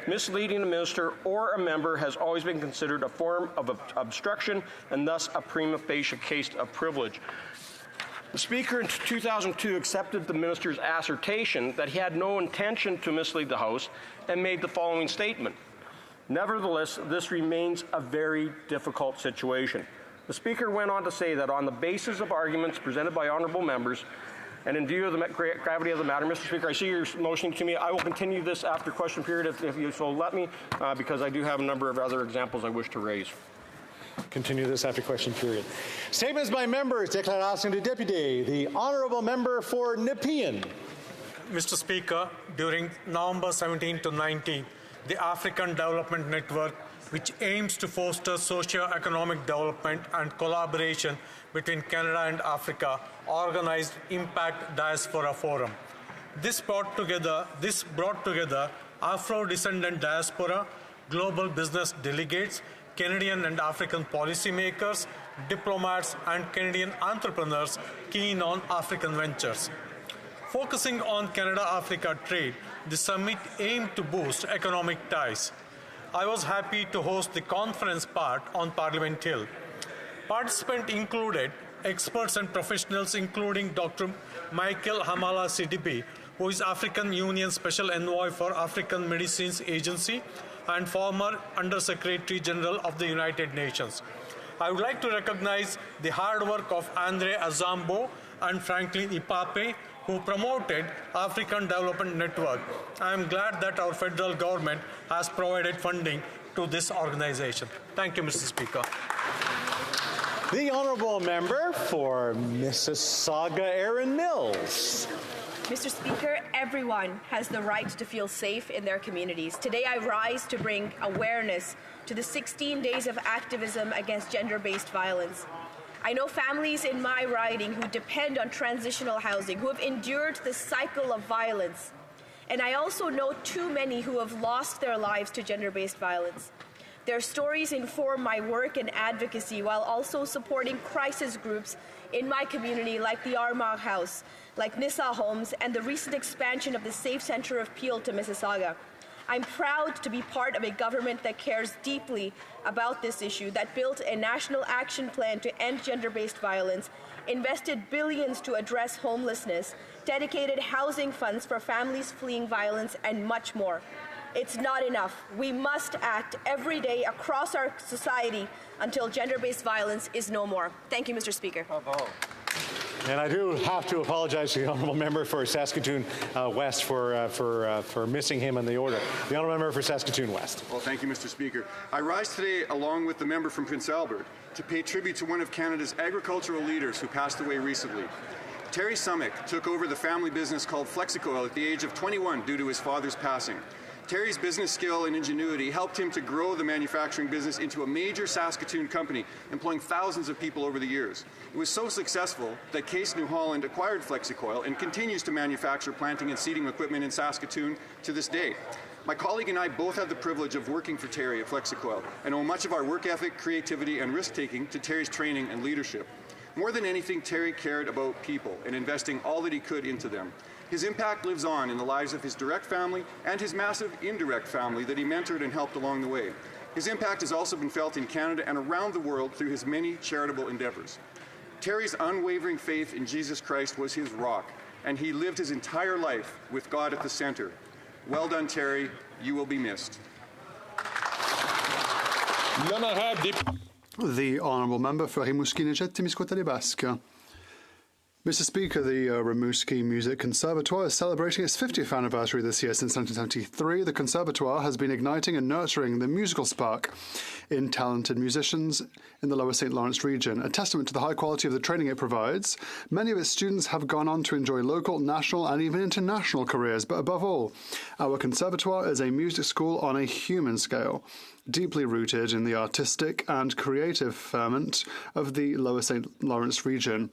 misleading a minister or a member has always been considered a form of obstruction and thus a prima facie case of privilege. The Speaker in 2002 accepted the minister's assertion that he had no intention to mislead the House and made the following statement. Nevertheless, this remains a very difficult situation. The Speaker went on to say that on the basis of arguments presented by honourable members and in view of the gravity of the matter, Mr. Speaker, I see you're motioning to me. I will continue this after question period if you so let me, because I do have a number of other examples I wish to raise. Continue this after question period. Statements by members. Declaration de député. The honourable member for Nepean. Mr. Speaker, during November 17 to 19, the African Development Network, which aims to foster socio-economic development and collaboration between Canada and Africa, organized Impact Diaspora Forum. This brought together Afro-descendant diaspora, global business delegates, Canadian and African policymakers, diplomats, and Canadian entrepreneurs keen on African ventures. Focusing on Canada-Africa trade, the summit aimed to boost economic ties. I was happy to host the conference part on Parliament Hill. Participants included experts and professionals including Dr. Michael Hamala Sidibe, who is African Union Special Envoy for African Medicines Agency and former Under-Secretary General of the United Nations. I would like to recognize the hard work of Andre Azambo and Franklin Ipape, who promoted African Development Network. I am glad that our federal government has provided funding to this organization. Thank you, Mr. Speaker. The honourable member for Mississauga, Erin Mills. Mr. Speaker, everyone has the right to feel safe in their communities. Today I rise to bring awareness to the 16 days of activism against gender-based violence. I know families in my riding who depend on transitional housing, who have endured the cycle of violence. And I also know too many who have lost their lives to gender-based violence. Their stories inform my work and advocacy while also supporting crisis groups in my community like the Armagh House, like Nissa Homes, and the recent expansion of the Safe Centre of Peel to Mississauga. I'm proud to be part of a government that cares deeply about this issue, that built a national action plan to end gender-based violence, invested billions to address homelessness, dedicated housing funds for families fleeing violence, and much more. It's not enough. We must act every day across our society until gender-based violence is no more. Thank you, Mr. Speaker. And I do have to apologize to the honourable member for Saskatoon West for missing him in the order. The honourable member for Saskatoon West. Well, thank you, Mr. Speaker. I rise today, along with the member from Prince Albert, to pay tribute to one of Canada's agricultural leaders who passed away recently. Terry Summick took over the family business called Flexicoil at the age of 21 due to his father's passing. Terry's business skill and ingenuity helped him to grow the manufacturing business into a major Saskatoon company, employing thousands of people over the years. It was so successful that Case New Holland acquired Flexicoil and continues to manufacture planting and seeding equipment in Saskatoon to this day. My colleague and I both had the privilege of working for Terry at Flexicoil and owe much of our work ethic, creativity, and risk-taking to Terry's training and leadership. More than anything, Terry cared about people and investing all that he could into them. His impact lives on in the lives of his direct family and his massive indirect family that he mentored and helped along the way. His impact has also been felt in Canada and around the world through his many charitable endeavours. Terry's unwavering faith in Jesus Christ was his rock, and he lived his entire life with God at the centre. Well done, Terry. You will be missed. The honourable member for Rimouski-Nejet-Témiscouata Basque. Mr. Speaker, the Rimouski Music Conservatoire is celebrating its 50th anniversary this year. Since 1973, the Conservatoire has been igniting and nurturing the musical spark in talented musicians in the Lower St. Lawrence region, a testament to the high quality of the training it provides. Many of its students have gone on to enjoy local, national and even international careers, but above all, our Conservatoire is a music school on a human scale, deeply rooted in the artistic and creative ferment of the Lower St. Lawrence region.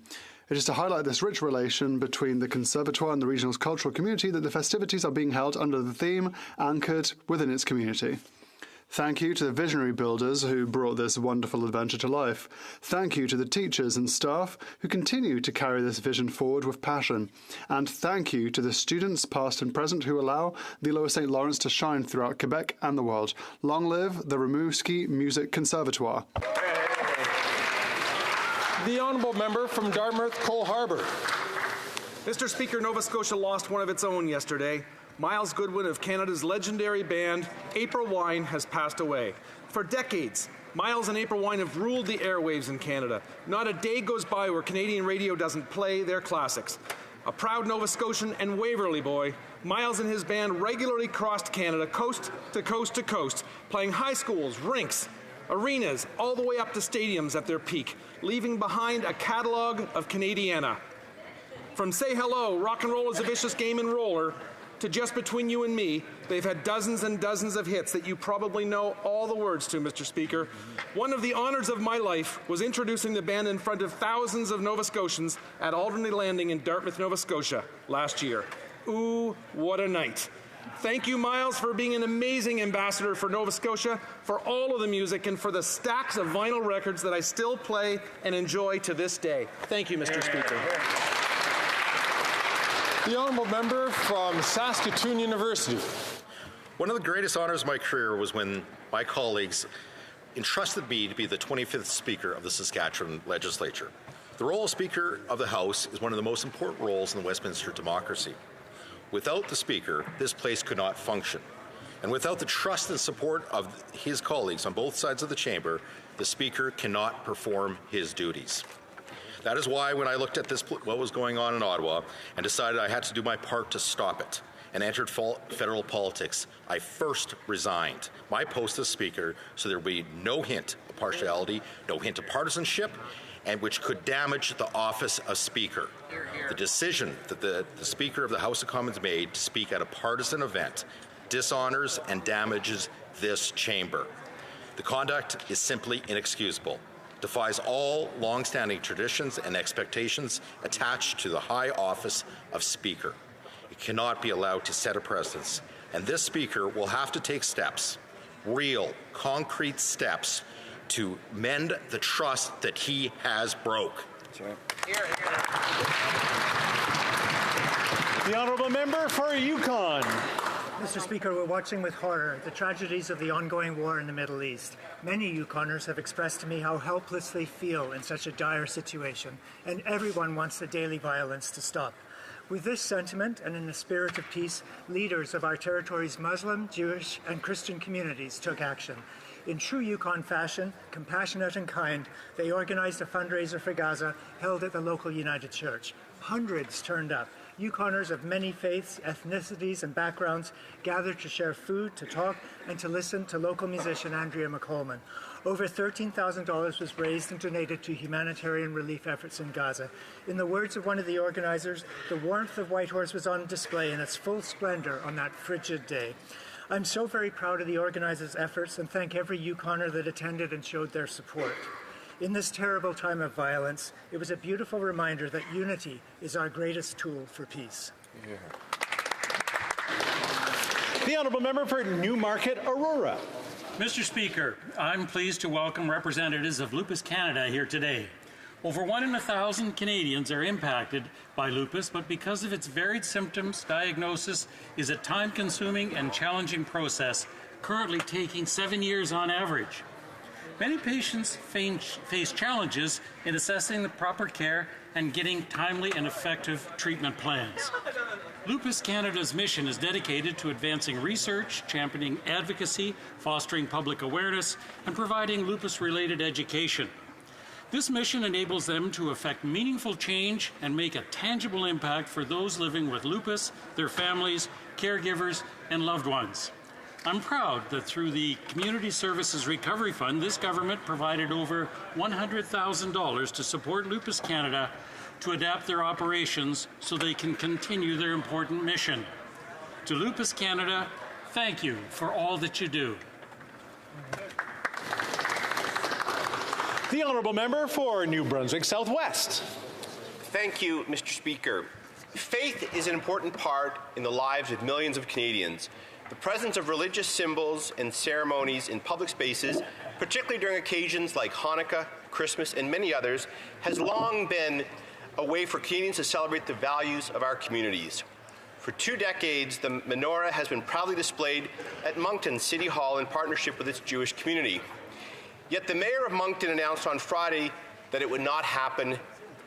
It is to highlight this rich relation between the Conservatoire and the regional's cultural community that the festivities are being held under the theme anchored within its community. Thank you to the visionary builders who brought this wonderful adventure to life. Thank you to the teachers and staff who continue to carry this vision forward with passion. And thank you to the students, past and present, who allow the Lower St. Lawrence to shine throughout Quebec and the world. Long live the Rimouski Music Conservatoire. The honourable member from Dartmouth, Cole Harbour. Mr. Speaker, Nova Scotia lost one of its own yesterday. Miles Goodwin of Canada's legendary band, April Wine, has passed away. For decades, Miles and April Wine have ruled the airwaves in Canada. Not a day goes by where Canadian radio doesn't play their classics. A proud Nova Scotian and Waverley boy, Miles and his band regularly crossed Canada coast to coast to coast, playing high schools, rinks, arenas, all the way up to stadiums at their peak, leaving behind a catalogue of Canadiana. From Say Hello, Rock and Roll is a Vicious Game and Roller, to Just Between You and Me, they've had dozens and dozens of hits that you probably know all the words to, Mr. Speaker. One of the honors of my life was introducing the band in front of thousands of Nova Scotians at Alderney Landing in Dartmouth, Nova Scotia last year. Ooh, what a night. Thank you, Miles, for being an amazing ambassador for Nova Scotia, for all of the music, and for the stacks of vinyl records that I still play and enjoy to this day. Thank you, Mr. Speaker. The honourable member from Saskatoon University. One of the greatest honors of my career was when my colleagues entrusted me to be the 25th Speaker of the Saskatchewan Legislature. The role of Speaker of the House is one of the most important roles in the Westminster democracy. Without the Speaker, this place could not function. And without the trust and support of his colleagues on both sides of the chamber, the Speaker cannot perform his duties. That is why when I looked at what was going on in Ottawa and decided I had to do my part to stop it and entered federal politics, I first resigned my post as Speaker so there would be no hint of partiality, no hint of partisanship, and which could damage the office of Speaker. The decision that the Speaker of the House of Commons made to speak at a partisan event dishonors and damages this chamber. The conduct is simply inexcusable. Defies all long-standing traditions and expectations attached to the high office of Speaker. It cannot be allowed to set a precedence, and this Speaker will have to take steps, real, concrete steps, to mend the trust that he has broke. The honourable member for Yukon. Mr. Speaker, we're watching with horror the tragedies of the ongoing war in the Middle East. Many Yukoners have expressed to me how helpless they feel in such a dire situation, and everyone wants the daily violence to stop. With this sentiment and in the spirit of peace, leaders of our territory's Muslim, Jewish, and Christian communities took action. In true Yukon fashion, compassionate and kind, they organized a fundraiser for Gaza held at the local United Church. Hundreds turned up. Yukoners of many faiths, ethnicities, and backgrounds gathered to share food, to talk, and to listen to local musician Andrea McColman. Over $13,000 was raised and donated to humanitarian relief efforts in Gaza. In the words of one of the organizers, the warmth of Whitehorse was on display in its full splendor on that frigid day. I'm so very proud of the organizers' efforts and thank every Yukoner that attended and showed their support. In this terrible time of violence, it was a beautiful reminder that unity is our greatest tool for peace. Yeah. The honourable member for Newmarket, Aurora. Mr. Speaker, I'm pleased to welcome representatives of Lupus Canada here today. Over 1 in 1,000 Canadians are impacted by lupus, but because of its varied symptoms, diagnosis is a time-consuming and challenging process, currently taking 7 years on average. Many patients face challenges in assessing the proper care and getting timely and effective treatment plans. Lupus Canada's mission is dedicated to advancing research, championing advocacy, fostering public awareness, and providing lupus-related education. This mission enables them to effect meaningful change and make a tangible impact for those living with lupus, their families, caregivers, and loved ones. I'm proud that through the Community Services Recovery Fund, this government provided over $100,000 to support Lupus Canada to adapt their operations so they can continue their important mission. To Lupus Canada, thank you for all that you do. The honourable member for New Brunswick Southwest. Thank you, Mr. Speaker. Faith is an important part in the lives of millions of Canadians. The presence of religious symbols and ceremonies in public spaces, particularly during occasions like Hanukkah, Christmas, and many others, has long been a way for Canadians to celebrate the values of our communities. For 2 decades, the menorah has been proudly displayed at Moncton City Hall in partnership with its Jewish community. Yet the mayor of Moncton announced on Friday that it would not happen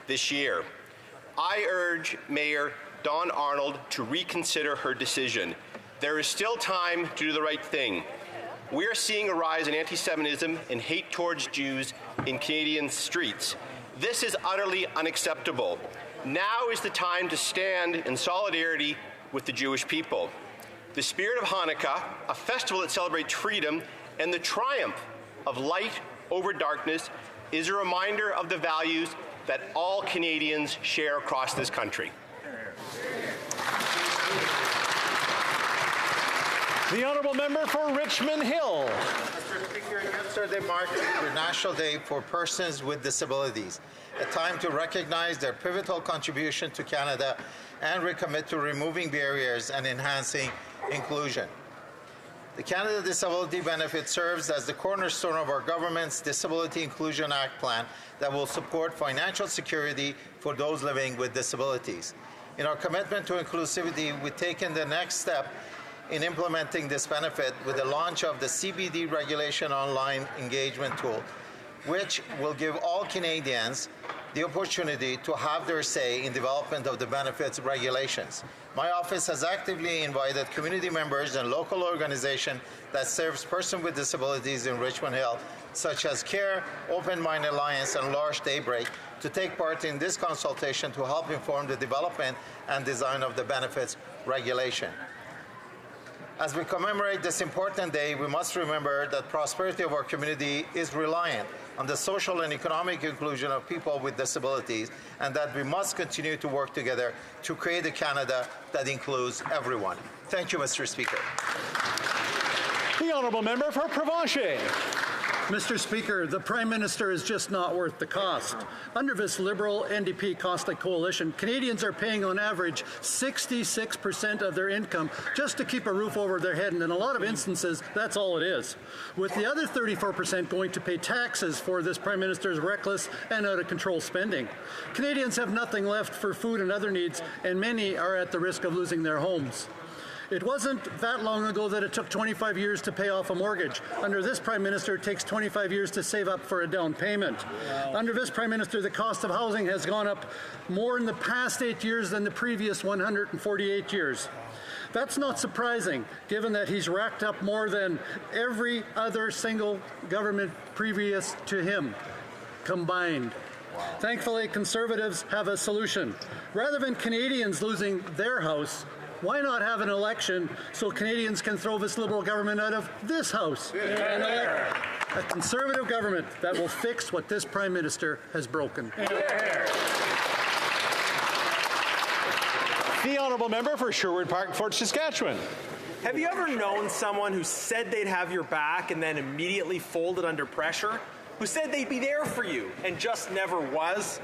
this year. I urge Mayor Dawn Arnold to reconsider her decision. There is still time to do the right thing. We are seeing a rise in anti-Semitism and hate towards Jews in Canadian streets. This is utterly unacceptable. Now is the time to stand in solidarity with the Jewish people. The spirit of Hanukkah, a festival that celebrates freedom and the triumph of light over darkness, is a reminder of the values that all Canadians share across this country. The honourable member for Richmond Hill. Mr. Speaker, yesterday marked International Day for Persons with Disabilities, a time to recognize their pivotal contribution to Canada and recommit to removing barriers and enhancing inclusion. The Canada Disability Benefit serves as the cornerstone of our government's Disability Inclusion Act plan that will support financial security for those living with disabilities. In our commitment to inclusivity, we've taken the next step in implementing this benefit with the launch of the CBD Regulation Online Engagement Tool, which will give all Canadians the opportunity to have their say in development of the benefits regulations. My office has actively invited community members and local organizations that serves persons with disabilities in Richmond Hill, such as CARE, Open Mind Alliance, and Large Daybreak, to take part in this consultation to help inform the development and design of the benefits regulation. As we commemorate this important day, we must remember that prosperity of our community is reliant on the social and economic inclusion of people with disabilities, and that we must continue to work together to create a Canada that includes everyone. Thank you, Mr. Speaker. The honourable member for Provencher. Mr. Speaker, the Prime Minister is just not worth the cost. Under this Liberal NDP cost-like coalition, Canadians are paying on average 66% of their income just to keep a roof over their head, and in a lot of instances, that's all it is. With the other 34% going to pay taxes for this Prime Minister's reckless and out-of-control spending. Canadians have nothing left for food and other needs, and many are at the risk of losing their homes. It wasn't that long ago that it took 25 years to pay off a mortgage. Under this Prime Minister, it takes 25 years to save up for a down payment. Wow. Under this Prime Minister, the cost of housing has gone up more in the past 8 years than the previous 148 years. That's not surprising, given that he's racked up more than every other single government previous to him combined. Wow. Thankfully, Conservatives have a solution. Rather than Canadians losing their house, why not have an election so Canadians can throw this Liberal government out of this House and elect a Conservative government that will fix what this Prime Minister has broken? The honourable member for Sherwood Park, Fort Saskatchewan. Have you ever known someone who said they'd have your back and then immediately folded under pressure? Who said they'd be there for you and just never was?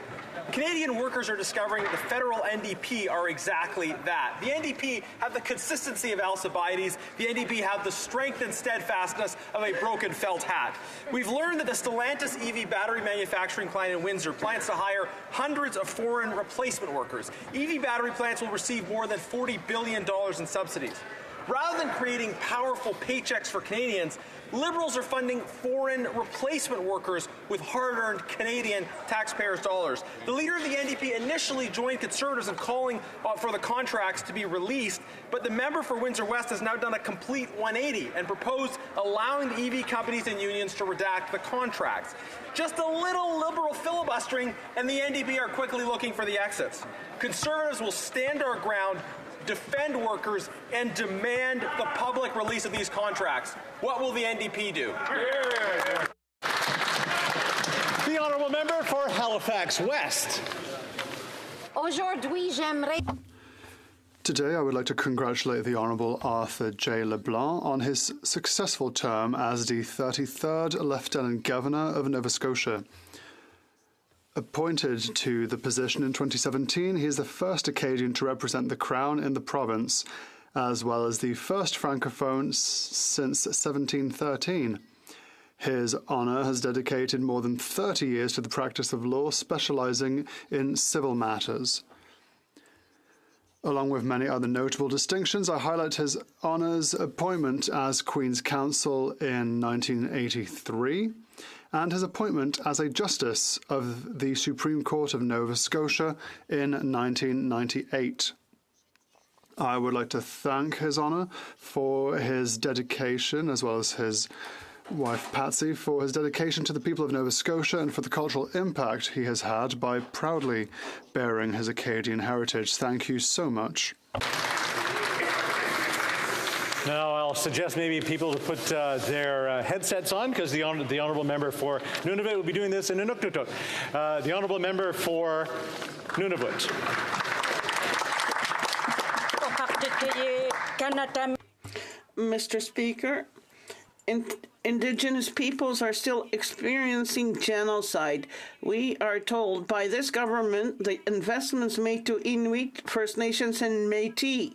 Canadian workers are discovering that the federal NDP are exactly that. The NDP have the consistency of Alcibiades. The NDP have the strength and steadfastness of a broken felt hat. We've learned that the Stellantis EV battery manufacturing plant in Windsor plans to hire hundreds of foreign replacement workers. EV battery plants will receive more than $40 billion in subsidies. Rather than creating powerful paychecks for Canadians, Liberals are funding foreign replacement workers with hard-earned Canadian taxpayers' dollars. The leader of the NDP initially joined Conservatives in calling for the contracts to be released, but the member for Windsor West has now done a complete 180 and proposed allowing the EV companies and unions to redact the contracts. Just a little Liberal filibustering, and the NDP are quickly looking for the exits. Conservatives will stand our ground, defend workers, and demand the public release of these contracts. What will the NDP do? The honourable member for Halifax West. Today, I would like to congratulate the Honourable Arthur J. LeBlanc on his successful term as the 33rd Lieutenant Governor of Nova Scotia. Appointed to the position in 2017, he is the first Acadian to represent the Crown in the province as well as the first francophone since 1713. His Honour has dedicated more than 30 years to the practice of law, specialising in civil matters. Along with many other notable distinctions, I highlight His Honour's appointment as Queen's Counsel in 1983 and his appointment as a Justice of the Supreme Court of Nova Scotia in 1998. I would like to thank His Honour for his dedication, as well as his wife Patsy, for his dedication to the people of Nova Scotia and for the cultural impact he has had by proudly bearing his Acadian heritage. Thank you so much. Now I'll suggest maybe people to put their headsets on, because the honourable member for Nunavut will be doing this in Inuktitut. The honourable member for Nunavut. Mr. Speaker, Indigenous peoples are still experiencing genocide. We are told by this government the investments made to Inuit, First Nations, and Métis.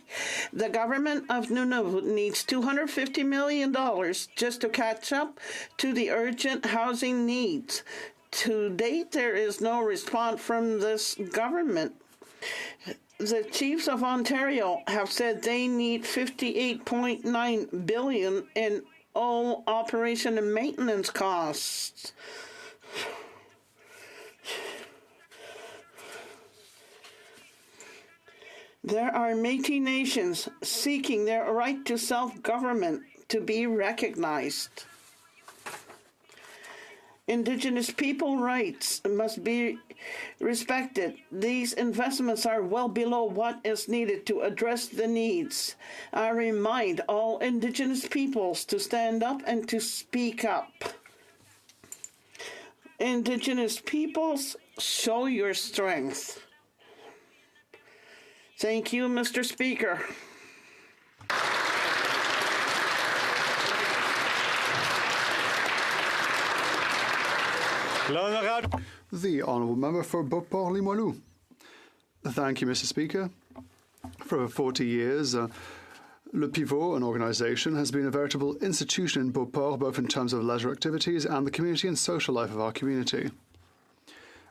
The government of Nunavut needs $250 million just to catch up to the urgent housing needs. To date, there is no response from this government. The Chiefs of Ontario have said they need $58.9 billion in all operation and maintenance costs. There are Métis nations seeking their right to self-government to be recognized. Indigenous people rights must be respected. These investments are well below what is needed to address the needs. I remind all Indigenous peoples to stand up and to speak up. Indigenous peoples, show your strength. Thank you, Mr. Speaker. The Honourable Member for Beauport-Limoilou. Thank you, Mr. Speaker. For over 40 years, Le Pivot, an organisation, has been a veritable institution in Beauport, both in terms of leisure activities and the community and social life of our community.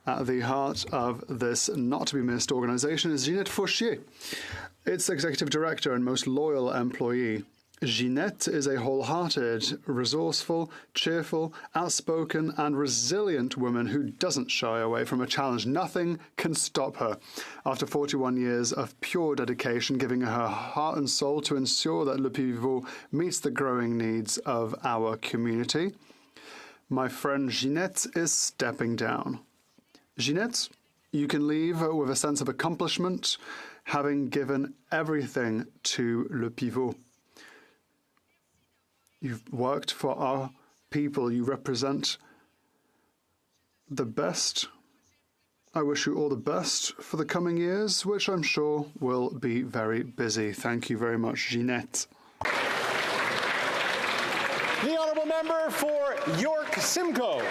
At the heart of this not-to-be-missed organisation is Ginette Fauchier, its executive director and most loyal employee. Ginette is a wholehearted, resourceful, cheerful, outspoken, and resilient woman who doesn't shy away from a challenge. Nothing can stop her. After 41 years of pure dedication, giving her heart and soul to ensure that Le Pivot meets the growing needs of our community, my friend Ginette is stepping down. Ginette, you can leave with a sense of accomplishment, having given everything to Le Pivot. You've worked for our people. You represent the best. I wish you all the best for the coming years, which I'm sure will be very busy. Thank you very much, Ginette. The honourable member for York Simcoe.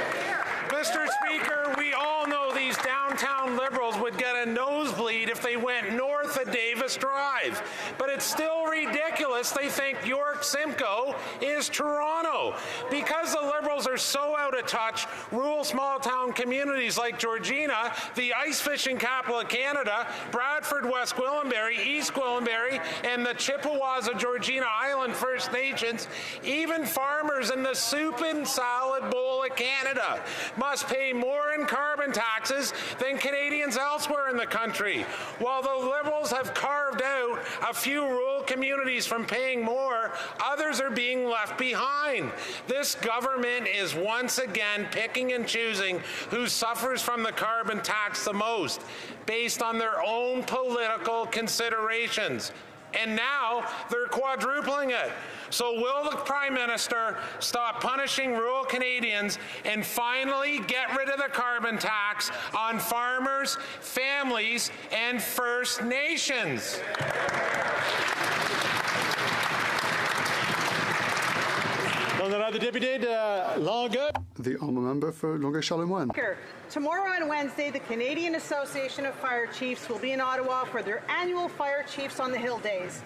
Mr. Speaker, we all know these downtown Liberals would get a nosebleed if they went north of Davis Drive. But it's still ridiculous they think York Simcoe is Toronto. Because the Liberals are so out of touch, rural small-town communities like Georgina, the ice fishing capital of Canada, Bradford, West Gwillimbury, East Gwillimbury, and the Chippewas of Georgina Island First Nations, even farmers in the soup and salad bowl of Canada must pay more in carbon taxes than Canadians elsewhere in the country. While the Liberals have carved out a few rural communities from paying more, others are being left behind. This government is once again picking and choosing who suffers from the carbon tax the most, based on their own political considerations. And now they're quadrupling it. So will the Prime Minister stop punishing rural Canadians and finally get rid of the carbon tax on farmers, families, and First Nations? The honourable member for Longueuil-Charlemagne. Tomorrow on Wednesday, the Canadian Association of Fire Chiefs will be in Ottawa for their annual Fire Chiefs on the Hill Days.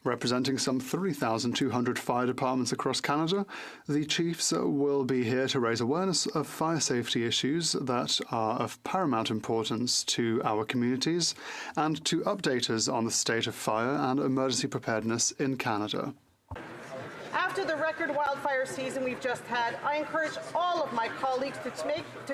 Representing some 3,200 fire departments across Canada, the chiefs will be here to raise awareness of fire safety issues that are of paramount importance to our communities and to update us on the state of fire and emergency preparedness in Canada. After the record wildfire season we've just had, I encourage all of my colleagues to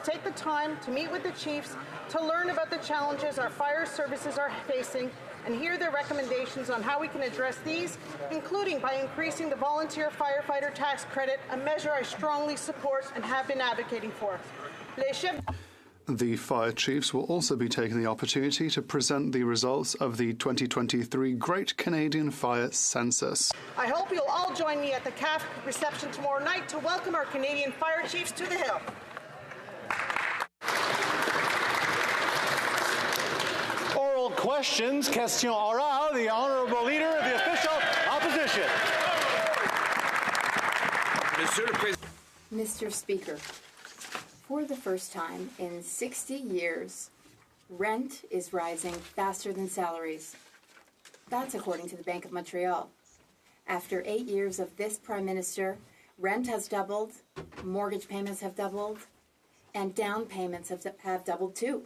take the time to meet with the chiefs, to learn about the challenges our fire services are facing, and hear their recommendations on how we can address these, including by increasing the volunteer firefighter tax credit, a measure I strongly support and have been advocating for. The fire chiefs will also be taking the opportunity to present the results of the 2023 Great Canadian Fire Census. I hope you'll all join me at the CAF reception tomorrow night to welcome our Canadian fire chiefs to the Hill. Oral questions, question orale, the Honourable Leader of the Official Opposition. Mr. Speaker, for the first time in 60 years, rent is rising faster than salaries. That's according to the Bank of Montreal. After 8 years of this Prime Minister, rent has doubled, mortgage payments have doubled, and down payments have doubled too.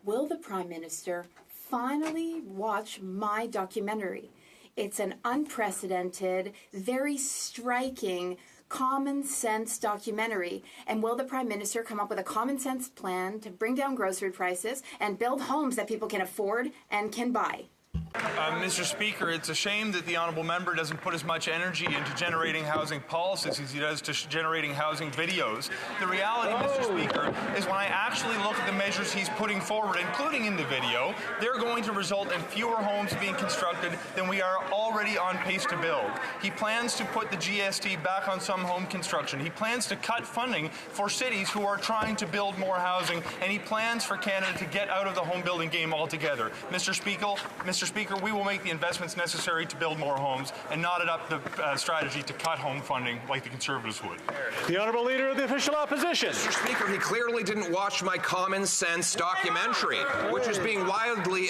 Will the Prime Minister finally watch my documentary? It's an unprecedented, very striking, common sense documentary. And will the Prime Minister come up with a common sense plan to bring down grocery prices and build homes that people can afford and can buy? Mr. Speaker, it's a shame that the honourable member doesn't put as much energy into generating housing policies as he does to generating housing videos. The reality, Mr. Speaker, is when I actually look at the measures he's putting forward, including in the video, they're going to result in fewer homes being constructed than we are already on pace to build. He plans to put the GST back on some home construction. He plans to cut funding for cities who are trying to build more housing, and he plans for Canada to get out of the home building game altogether. Mr. Speaker, we will make the investments necessary to build more homes and not adopt the strategy to cut home funding like the Conservatives would. The Honourable Leader of the Official Opposition. Mr. Speaker, he clearly didn't watch my Common Sense documentary, which is being widely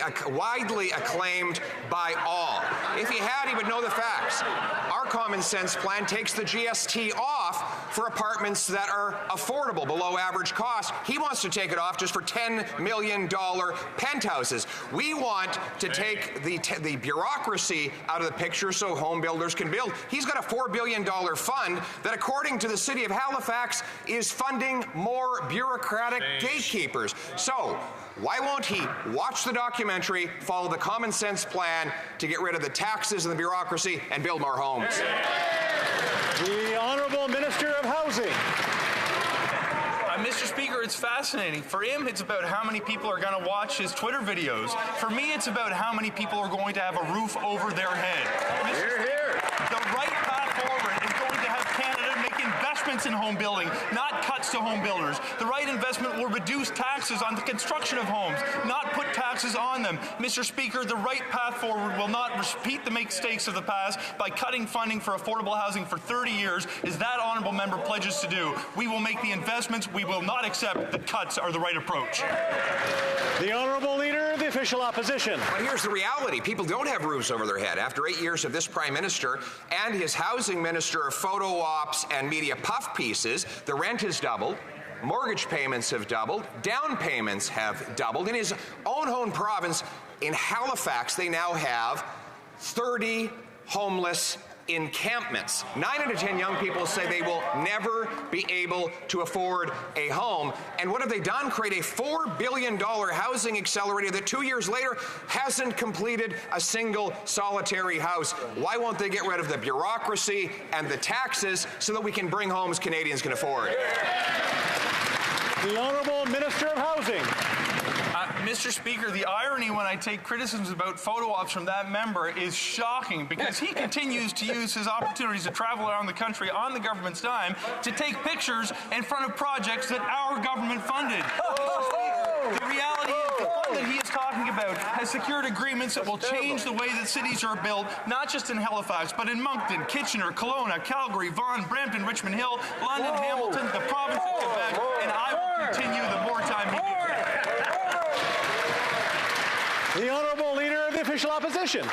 acclaimed by all. If he had, he would know the facts. Our Common Sense plan takes the GST off for apartments that are affordable, below average cost. He wants to take it off just for $10 million penthouses. We want to take the bureaucracy out of the picture so home builders can build. He's got a $4 billion fund that, according to the City of Halifax, is funding more bureaucratic gatekeepers. So why won't he watch the documentary, follow the common sense plan to get rid of the taxes and the bureaucracy and build more homes? The Honourable Minister of Housing. Mr. Speaker, it's fascinating. For him, it's about how many people are going to watch his Twitter videos. For me, it's about how many people are going to have a roof over their head. Mr. Speaker, the right path forward is going to have Canada make investments in home building, not cuts to home builders. The right investment will reduce taxes on the construction of homes, not put taxes on them. Mr. Speaker, the right path forward will not repeat the mistakes of the past by cutting funding for affordable housing for 30 years, as that honourable member pledges to do. We will make the investments. We will not accept that cuts are the right approach. The Honourable Leader of the Official Opposition. But here's the reality. People don't have roofs over their head. After 8 years of this Prime Minister and his housing minister of photo ops and media puff pieces, the rent has doubled. Mortgage payments have doubled. Down payments have doubled. In his own home province, in Halifax, they now have 30 homeless encampments. 9 out of 10 young people say they will never be able to afford a home. And what have they done? Create a $4 billion housing accelerator that 2 years later hasn't completed a single solitary house. Why won't they get rid of the bureaucracy and the taxes so that we can bring homes Canadians can afford? The Honourable Minister of Housing. Mr. Speaker, the irony when I take criticisms about photo ops from that member is shocking, because he continues to use his opportunities to travel around the country on the government's dime to take pictures in front of projects that our government funded. Mr. Speaker, the reality is the fund that he is talking about has secured agreements that will change the way that cities are built, not just in Halifax, but in Moncton, Kitchener, Kelowna, Calgary, Vaughan, Brampton, Richmond Hill, London, Hamilton, the province of Quebec, and I will continue the more time he gives. The Honourable Leader of the Official Opposition.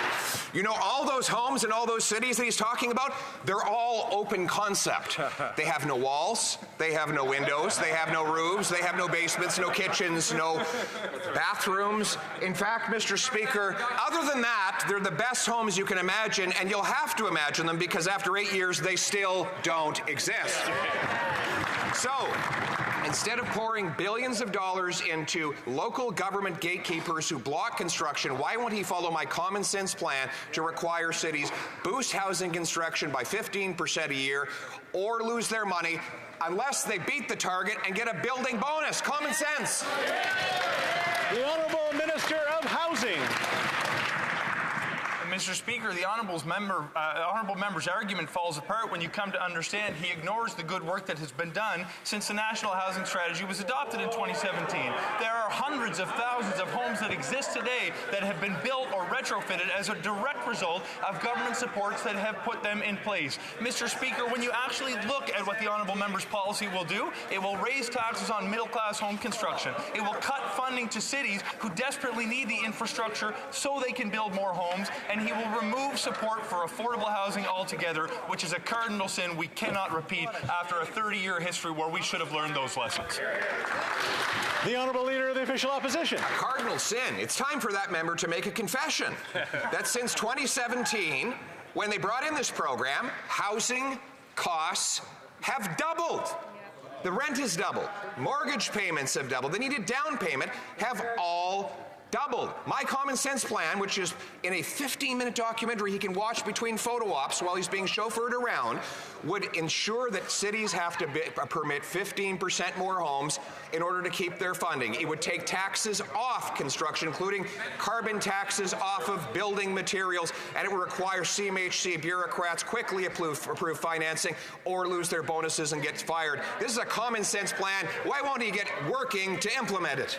You know, all those homes in all those cities that he's talking about, they're all open concept. They have no walls, they have no windows, they have no roofs, they have no basements, no kitchens, no bathrooms. In fact, Mr. Speaker, other than that, they're the best homes you can imagine, and you'll have to imagine them because after 8 years, they still don't exist. So, instead of pouring billions of dollars into local government gatekeepers who block construction, why won't he follow my common sense plan to require cities boost housing construction by 15% a year or lose their money unless they beat the target and get a building bonus? Common sense. The Honourable Minister of Housing. Mr. Speaker, the honourable member's argument falls apart when you come to understand he ignores the good work that has been done since the National Housing Strategy was adopted in 2017. There are hundreds of thousands of homes that exist today that have been built or retrofitted as a direct result of government supports that have put them in place. Mr. Speaker, when you actually look at what the honourable member's policy will do, it will raise taxes on middle-class home construction. It will cut funding to cities who desperately need the infrastructure so they can build more homes, and he will remove support for affordable housing altogether, which is a cardinal sin we cannot repeat after a 30-year history where we should have learned those lessons. The Honourable Leader of the Official Opposition. A cardinal sin. It's time for that member to make a confession that since 2017, when they brought in this program, housing costs have doubled. The rent has doubled. Mortgage payments have doubled. They needed down payment have all doubled. My common sense plan, which is in a 15-minute documentary he can watch between photo ops while he's being chauffeured around, would ensure that cities have to permit 15% more homes in order to keep their funding. It would take taxes off construction, including carbon taxes off of building materials, and it would require CMHC bureaucrats quickly approve financing or lose their bonuses and get fired. This is a common sense plan. Why won't he get working to implement it?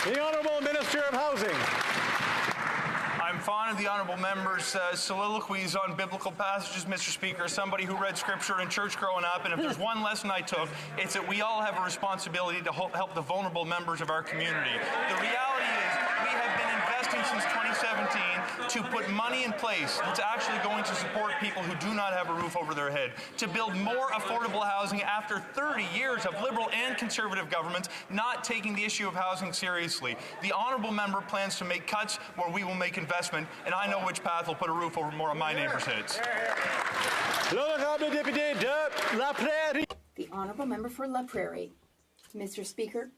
The Honourable Minister of Housing. I'm fond of the honourable member's soliloquies on biblical passages, Mr. Speaker, as somebody who read scripture in church growing up, and if there's one lesson I took, it's that we all have a responsibility to help the vulnerable members of our community. The reality is we have been investing since 2017 to put money in place that's actually going to support people who do not have a roof over their head, to build more affordable housing after 30 years of Liberal and Conservative governments not taking the issue of housing seriously. The honourable member plans to make cuts where we will make investment, and I know which path will put a roof over more of my neighbours' heads. The Honourable Member for La Prairie. Mr. Speaker,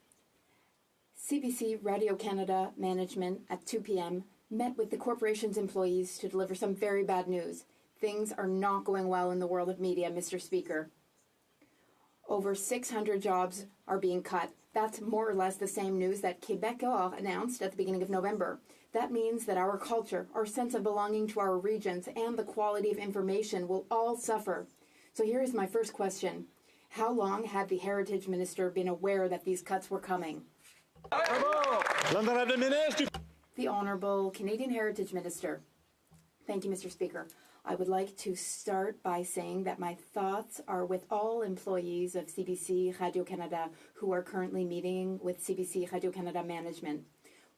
CBC Radio-Canada management at 2 p.m. met with the corporation's employees to deliver some very bad news. Things are not going well in the world of media, Mr. Speaker. Over 600 jobs are being cut. That's more or less the same news that Québécois announced at the beginning of November. That means that our culture, our sense of belonging to our regions, and the quality of information will all suffer. So here is my first question. How long had the Heritage Minister been aware that these cuts were coming? The Honourable Canadian Heritage Minister. Thank you, Mr. Speaker. I would like to start by saying that my thoughts are with all employees of CBC Radio-Canada who are currently meeting with CBC Radio-Canada management.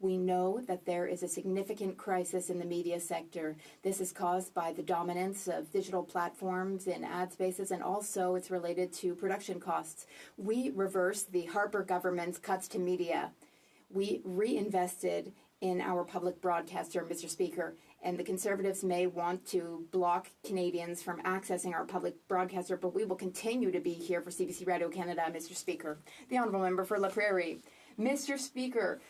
We know that there is a significant crisis in the media sector. This is caused by the dominance of digital platforms in ad spaces, and also it's related to production costs. We reversed the Harper government's cuts to media. We reinvested in our public broadcaster, Mr. Speaker, and the Conservatives may want to block Canadians from accessing our public broadcaster, but we will continue to be here for CBC Radio-Canada, Mr. Speaker. The Honourable Member for La Prairie. Mr. Speaker,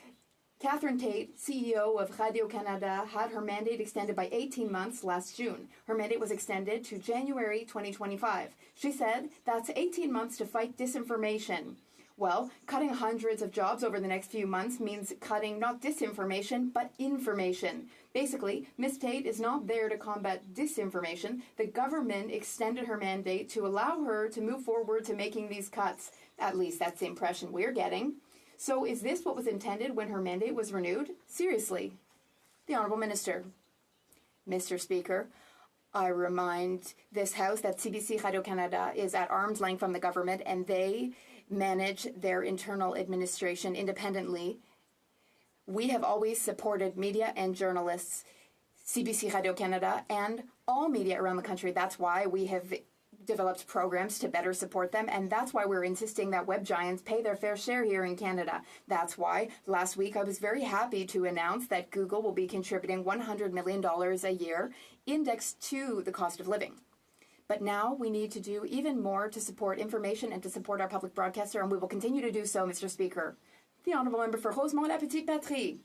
Catherine Tate, CEO of Radio-Canada, had her mandate extended by 18 months last June. Her mandate was extended to January 2025. She said that's 18 months to fight disinformation. Well, cutting hundreds of jobs over the next few months means cutting not disinformation, but information. Basically, Ms. Tate is not there to combat disinformation. The government extended her mandate to allow her to move forward to making these cuts. At least that's the impression we're getting. So is this what was intended when her mandate was renewed? Seriously. The Honourable Minister. Mr. Speaker, I remind this House that CBC Radio-Canada is at arm's length from the government, and they manage their internal administration independently. We have always supported media and journalists, CBC Radio-Canada, and all media around the country. That's why we have developed programs to better support them, and that's why we're insisting that web giants pay their fair share here in Canada. That's why last week I was very happy to announce that Google will be contributing $100 million a year indexed to the cost of living. But now we need to do even more to support information and to support our public broadcaster, and we will continue to do so, Mr. Speaker. The Honourable Member for Rosemont-la-Petite-Patrie.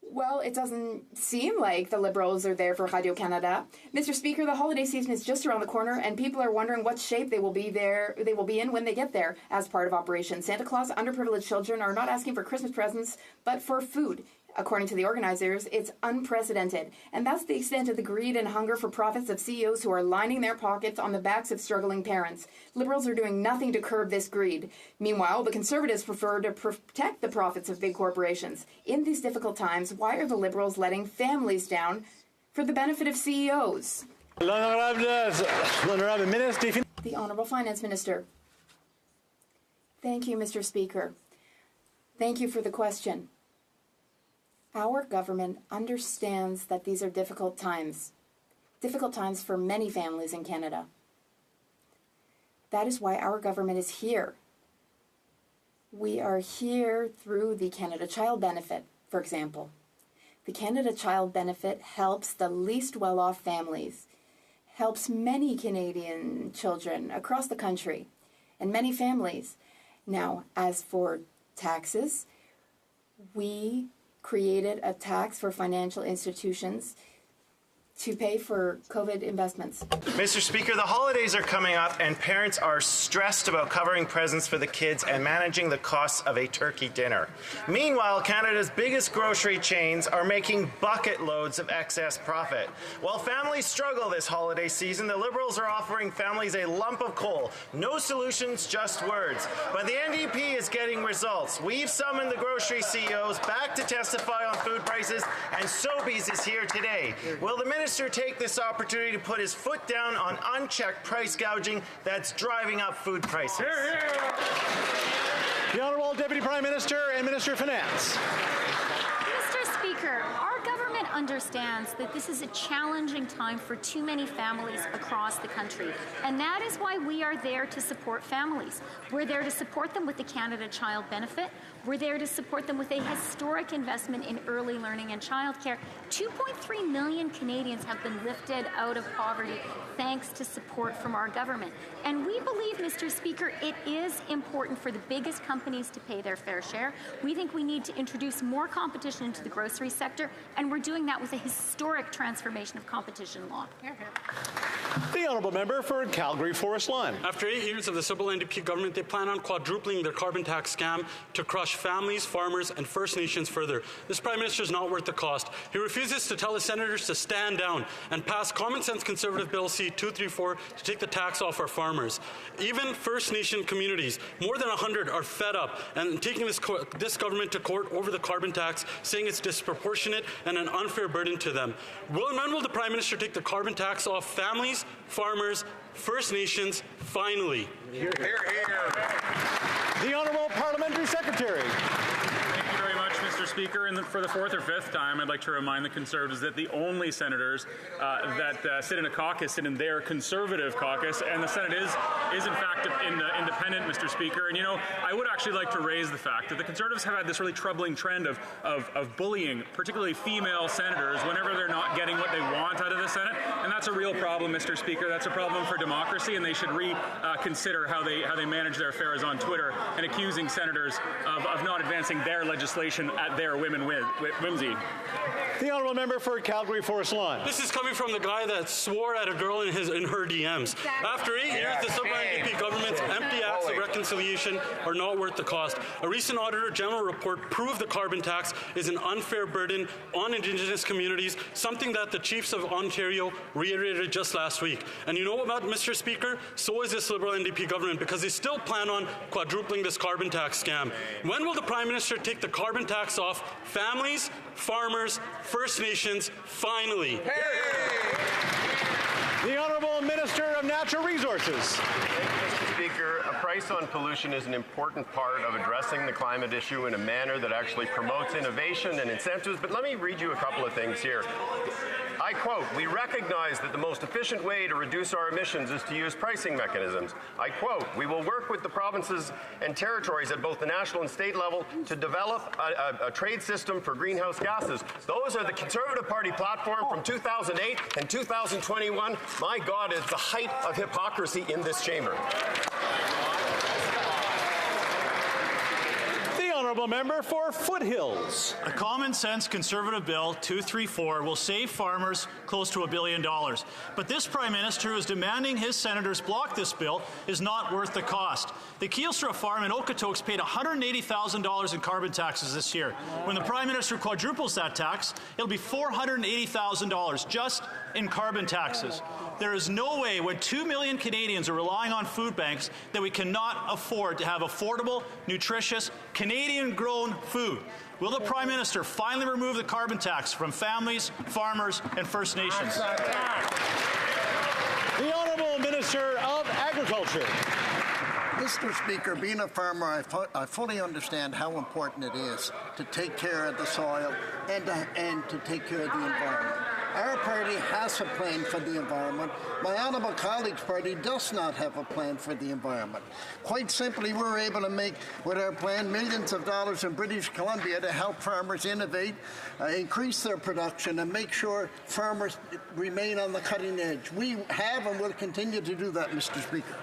Well, it doesn't seem like the Liberals are there for Radio-Canada. Mr. Speaker, the holiday season is just around the corner, and people are wondering what shape they will be in when they get there. As part of Operation Santa Claus, underprivileged children are not asking for Christmas presents, but for food. According to the organizers, it's unprecedented. And that's the extent of the greed and hunger for profits of CEOs who are lining their pockets on the backs of struggling parents. Liberals are doing nothing to curb this greed. Meanwhile, the Conservatives prefer to protect the profits of big corporations. In these difficult times, why are the Liberals letting families down for the benefit of CEOs? The Honourable Finance Minister. Thank you, Mr. Speaker. Thank you for the question. Our government understands that these are difficult times for many families in Canada. That is why our government is here. We are here through the Canada Child Benefit, for example. The Canada Child Benefit helps the least well-off families, helps many Canadian children across the country, and many families. Now, as for taxes, we created a tax for financial institutions to pay for COVID investments. Mr. Speaker, the holidays are coming up and parents are stressed about covering presents for the kids and managing the costs of a turkey dinner. Meanwhile, Canada's biggest grocery chains are making bucket loads of excess profit. While families struggle this holiday season, the Liberals are offering families a lump of coal. No solutions, just words. But the NDP is getting results. We've summoned the grocery CEOs back to testify on food prices, and Sobeys is here today. Will the Minister take this opportunity to put his foot down on unchecked price gouging that's driving up food prices? Hear, hear. The Honourable Deputy Prime Minister and Minister of Finance. Mr. Speaker, our government understands that this is a challenging time for too many families across the country, and that is why we are there to support families. We're there to support them with the Canada Child Benefit. We're there to support them with a historic investment in early learning and childcare. 2.3 million Canadians have been lifted out of poverty thanks to support from our government. And we believe, Mr. Speaker, it is important for the biggest companies to pay their fair share. We think we need to introduce more competition into the grocery sector, and we're doing that with a historic transformation of competition law. Here, here. The Honourable Member for Calgary Forest Lawn. After 8 years of the Liberal NDP government, they plan on quadrupling their carbon tax scam to crush families, farmers, and First Nations further. This Prime Minister is not worth the cost. He refuses to tell his senators to stand down and pass common sense Conservative Bill C-234 to take the tax off our farmers. Even First Nation communities, more than 100, are fed up and taking this government to court over the carbon tax, saying it's disproportionate and an unfair burden to them. When will the Prime Minister take the carbon tax off families, farmers, First Nations, finally? Hear, hear. The Honourable Parliamentary Secretary. Thank you very much, Mr. Speaker. And for the fourth or fifth time, I'd like to remind the Conservatives that the only senators that sit in a caucus sit in their Conservative caucus, and the Senate is in fact independent, Mr. Speaker. And, you know, I would actually like to raise the fact that the Conservatives have had this really troubling trend of bullying, particularly female senators, whenever they're not getting what they want out of the Senate. And that's a real problem, Mr. Speaker. That's a problem for democracy, and they should reconsider how they manage their affairs on Twitter and accusing senators of not advancing their legislation at their whimsy. The Honourable Member for Calgary Forest Lawn. This is coming from the guy that swore at a girl in her DMs. After 8 years, the Liberal NDP government's empty acts of reconciliation are not worth the cost. A recent Auditor General report proved the carbon tax is an unfair burden on Indigenous communities, something that the Chiefs of Ontario reiterated just last week. And you know what, Mr. Speaker? So is this Liberal NDP government, because they still plan on quadrupling this carbon tax scam. When will the Prime Minister take the carbon tax off families, farmers, First Nations, finally? The Honourable Minister Minister of Natural Resources. Mr. Speaker, a price on pollution is an important part of addressing the climate issue in a manner that actually promotes innovation and incentives. But let me read you a couple of things here. I quote, "We recognize that the most efficient way to reduce our emissions is to use pricing mechanisms." I quote, "We will work with the provinces and territories at both the national and state level to develop a trade system for greenhouse gases." Those are the Conservative Party platform from 2008 and 2021. My God, it's the height of hypocrisy in this chamber. Honourable Member for Foothills. A common sense Conservative Bill 234 will save farmers close to $1 billion. But this Prime Minister who is demanding his senators block this bill is not worth the cost. The Keelstra farm in Okotoks paid $180,000 in carbon taxes this year. When the Prime Minister quadruples that tax, it'll be $480,000 just in carbon taxes. There is no way when 2 million Canadians are relying on food banks that we cannot afford to have affordable, nutritious, Canadian-grown food. Will the Prime Minister finally remove the carbon tax from families, farmers, and First Nations? The Honourable Minister of Agriculture. Mr. Speaker, being a farmer, I fully understand how important it is to take care of the soil and to take care of the environment. Our party has a plan for the environment. My honourable colleague's party does not have a plan for the environment. Quite simply, we're able to make, with our plan, millions of dollars in British Columbia to help farmers innovate, increase their production, and make sure farmers remain on the cutting edge. We have and will continue to do that, Mr. Speaker.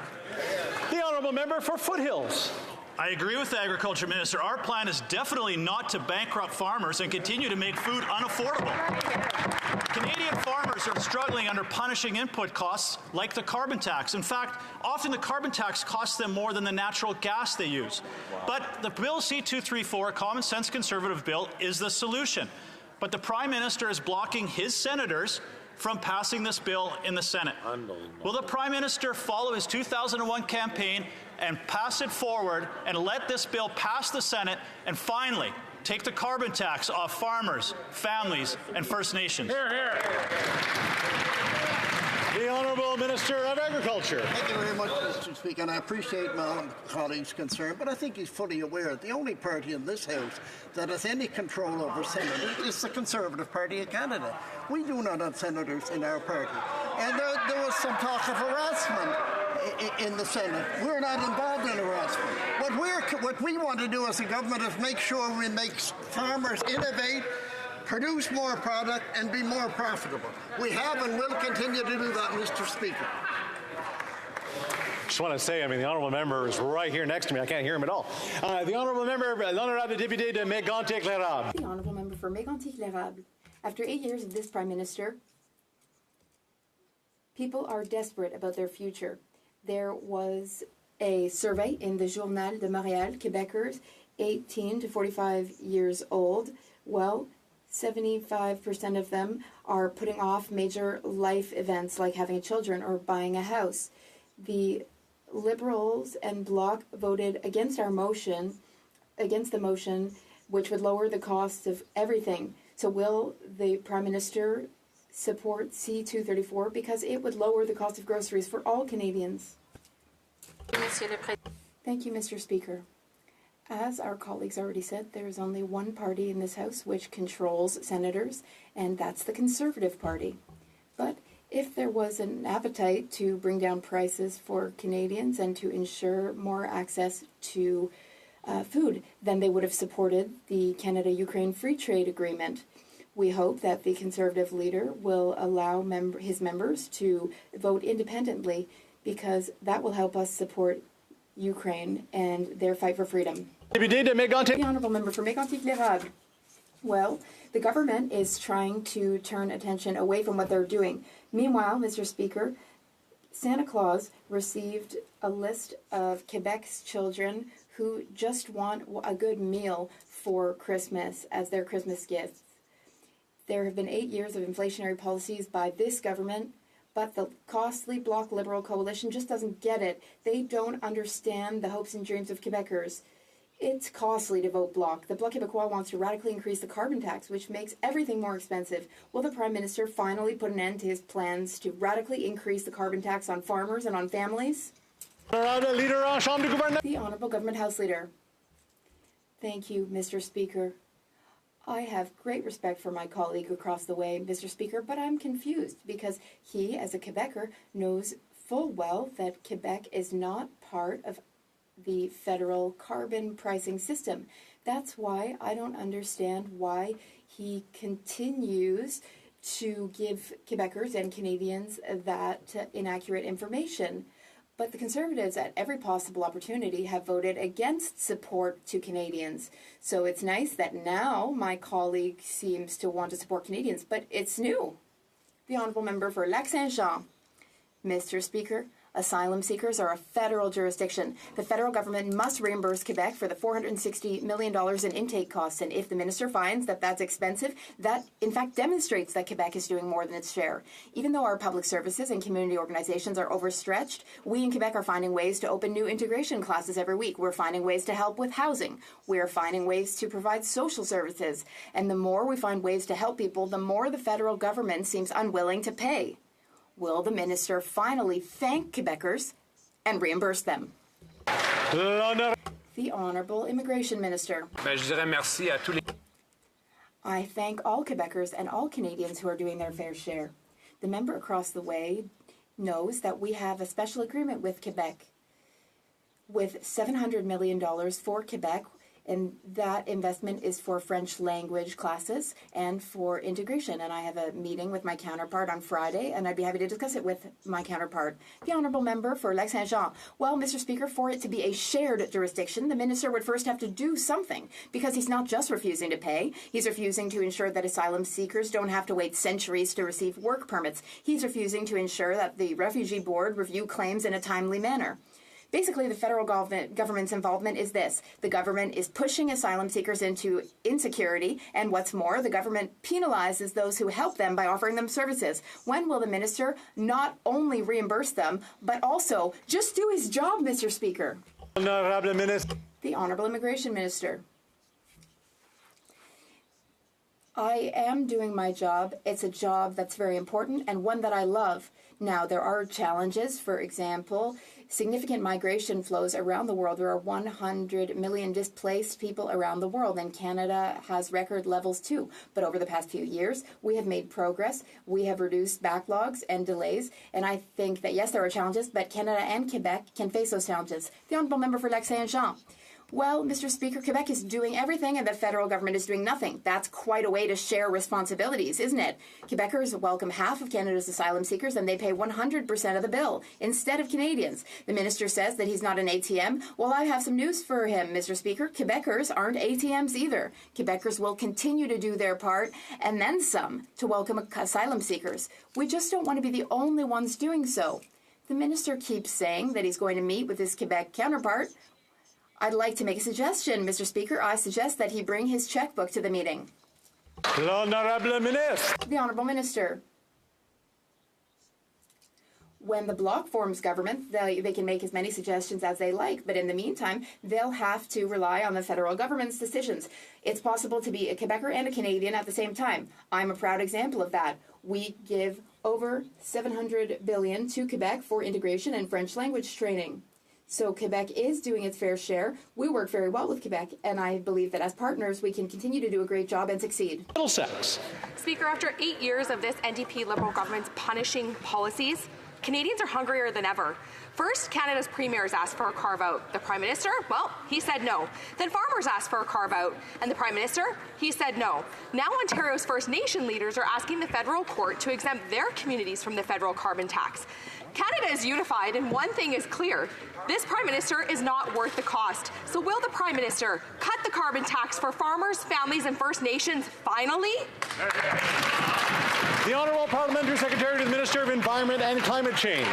The Honourable Member for Foothills. I agree with the Agriculture Minister. Our plan is definitely not to bankrupt farmers and continue to make food unaffordable. Canadian farmers are struggling under punishing input costs like the carbon tax. In fact, often the carbon tax costs them more than the natural gas they use. But the Bill C-234, a common sense Conservative bill, is the solution. But the Prime Minister is blocking his senators from passing this bill in the Senate. Will the Prime Minister follow his 2001 campaign and pass it forward and let this bill pass the Senate and finally take the carbon tax off farmers, families, and First Nations? Hear, hear. The Honourable Minister of Agriculture. Thank you very much, Mr. Speaker, and I appreciate my colleague's concern, but I think he's fully aware the only party in this House that has any control over senators is the Conservative Party of Canada. We do not have senators in our party. And there was some talk of harassment in the Senate. We're not involved in harassment. What we want to do as a government is make sure we make farmers innovate, produce more product, and be more profitable. We have and will continue to do that, Mr. Speaker. Just want to say, the Honourable Member is right here next to me. I can't hear him at all. The Honourable Member, l'Honorable Député de Mégantic-L'Érable. The Honourable Member for Mégantic-L'Érable. After 8 years of this Prime Minister, people are desperate about their future. There was a survey in the Journal de Montréal, Québecers 18 to 45 years old. Well, 75% of them are putting off major life events like having children or buying a house. The Liberals and Bloc voted against our motion, against the motion, which would lower the cost of everything. So will the Prime Minister support C-234 because it would lower the cost of groceries for all Canadians? Thank you, Mr. Speaker. As our colleagues already said, there is only one party in this House which controls senators, and that's the Conservative Party. But if there was an appetite to bring down prices for Canadians and to ensure more access to food, then they would have supported the Canada-Ukraine Free Trade Agreement. We hope that the Conservative leader will allow his members to vote independently because that will help us support Ukraine and their fight for freedom. The Honourable Member for Mégantic-L'Érable. Well, the government is trying to turn attention away from what they're doing. Meanwhile, Mr. Speaker, Santa Claus received a list of Quebec's children who just want a good meal for Christmas as their Christmas gift. There have been 8 years of inflationary policies by this government, but the costly Bloc Liberal coalition just doesn't get it. They don't understand the hopes and dreams of Quebecers. It's costly to vote Bloc. The Bloc Québécois wants to radically increase the carbon tax, which makes everything more expensive. Will the Prime Minister finally put an end to his plans to radically increase the carbon tax on farmers and on families? The Honourable Government House Leader. Thank you, Mr. Speaker. I have great respect for my colleague across the way, Mr. Speaker, but I'm confused because he, as a Quebecer, knows full well that Quebec is not part of the federal carbon pricing system. That's why I don't understand why he continues to give Quebecers and Canadians that inaccurate information. But the Conservatives, at every possible opportunity, have voted against support to Canadians. So it's nice that now my colleague seems to want to support Canadians, but it's new. The Honourable Member for Lac-Saint-Jean. Mr. Speaker, asylum seekers are a federal jurisdiction. The federal government must reimburse Quebec for the $460 million in intake costs, and if the minister finds that that's expensive, that in fact demonstrates that Quebec is doing more than its share. Even though our public services and community organizations are overstretched, we in Quebec are finding ways to open new integration classes every week. We're finding ways to help with housing. We're finding ways to provide social services. And the more we find ways to help people, the more the federal government seems unwilling to pay. Will the minister finally thank Quebecers and reimburse them? The Honourable Immigration Minister. I thank all Quebecers and all Canadians who are doing their fair share. The member across the way knows that we have a special agreement with Quebec with $700 million for Quebec, and that investment is for French language classes and for integration. And I have a meeting with my counterpart on Friday, and I'd be happy to discuss it with my counterpart. The Honourable Member for Lac-Saint-Jean. Well, Mr. Speaker, for it to be a shared jurisdiction, the minister would first have to do something, because he's not just refusing to pay. He's refusing to ensure that asylum seekers don't have to wait centuries to receive work permits. He's refusing to ensure that the Refugee Board review claims in a timely manner. Basically, the federal government's involvement is this. The government is pushing asylum seekers into insecurity, and what's more, the government penalizes those who help them by offering them services. When will the minister not only reimburse them, but also just do his job, Mr. Speaker? The Honourable Immigration Minister. I am doing my job. It's a job that's very important and one that I love. Now, there are challenges. For example, significant migration flows around the world. There are 100 million displaced people around the world, and Canada has record levels too. But over the past few years, we have made progress. We have reduced backlogs and delays, and I think that, yes, there are challenges, but Canada and Quebec can face those challenges. The Honourable Member for Lac-Saint-Jean. Well, Mr. Speaker, Quebec is doing everything and the federal government is doing nothing. That's quite a way to share responsibilities, isn't it? Quebecers welcome half of Canada's asylum seekers and they pay 100% of the bill instead of Canadians. The minister says that he's not an ATM. Well, I have some news for him, Mr. Speaker. Quebecers aren't ATMs either. Quebecers will continue to do their part and then some to welcome asylum seekers. We just don't want to be the only ones doing so. The minister keeps saying that he's going to meet with his Quebec counterpart. I'd like to make a suggestion, Mr. Speaker. I suggest that he bring his checkbook to the meeting. The Honourable Minister. When the Bloc forms government, they can make as many suggestions as they like, but in the meantime, they'll have to rely on the federal government's decisions. It's possible to be a Quebecer and a Canadian at the same time. I'm a proud example of that. We give over $700 billion to Quebec for integration and French language training. So Quebec is doing its fair share. We work very well with Quebec, and I believe that as partners, we can continue to do a great job and succeed. Middlesex. Speaker, after 8 years of this NDP Liberal government's punishing policies, Canadians are hungrier than ever. First, Canada's premiers asked for a carve-out. The Prime Minister, well, he said no. Then farmers asked for a carve-out, and the Prime Minister, he said no. Now Ontario's First Nation leaders are asking the federal court to exempt their communities from the federal carbon tax. Canada is unified, and one thing is clear. This Prime Minister is not worth the cost. So will the Prime Minister cut the carbon tax for farmers, families, and First Nations finally? The Honourable Parliamentary Secretary to the Minister of Environment and Climate Change.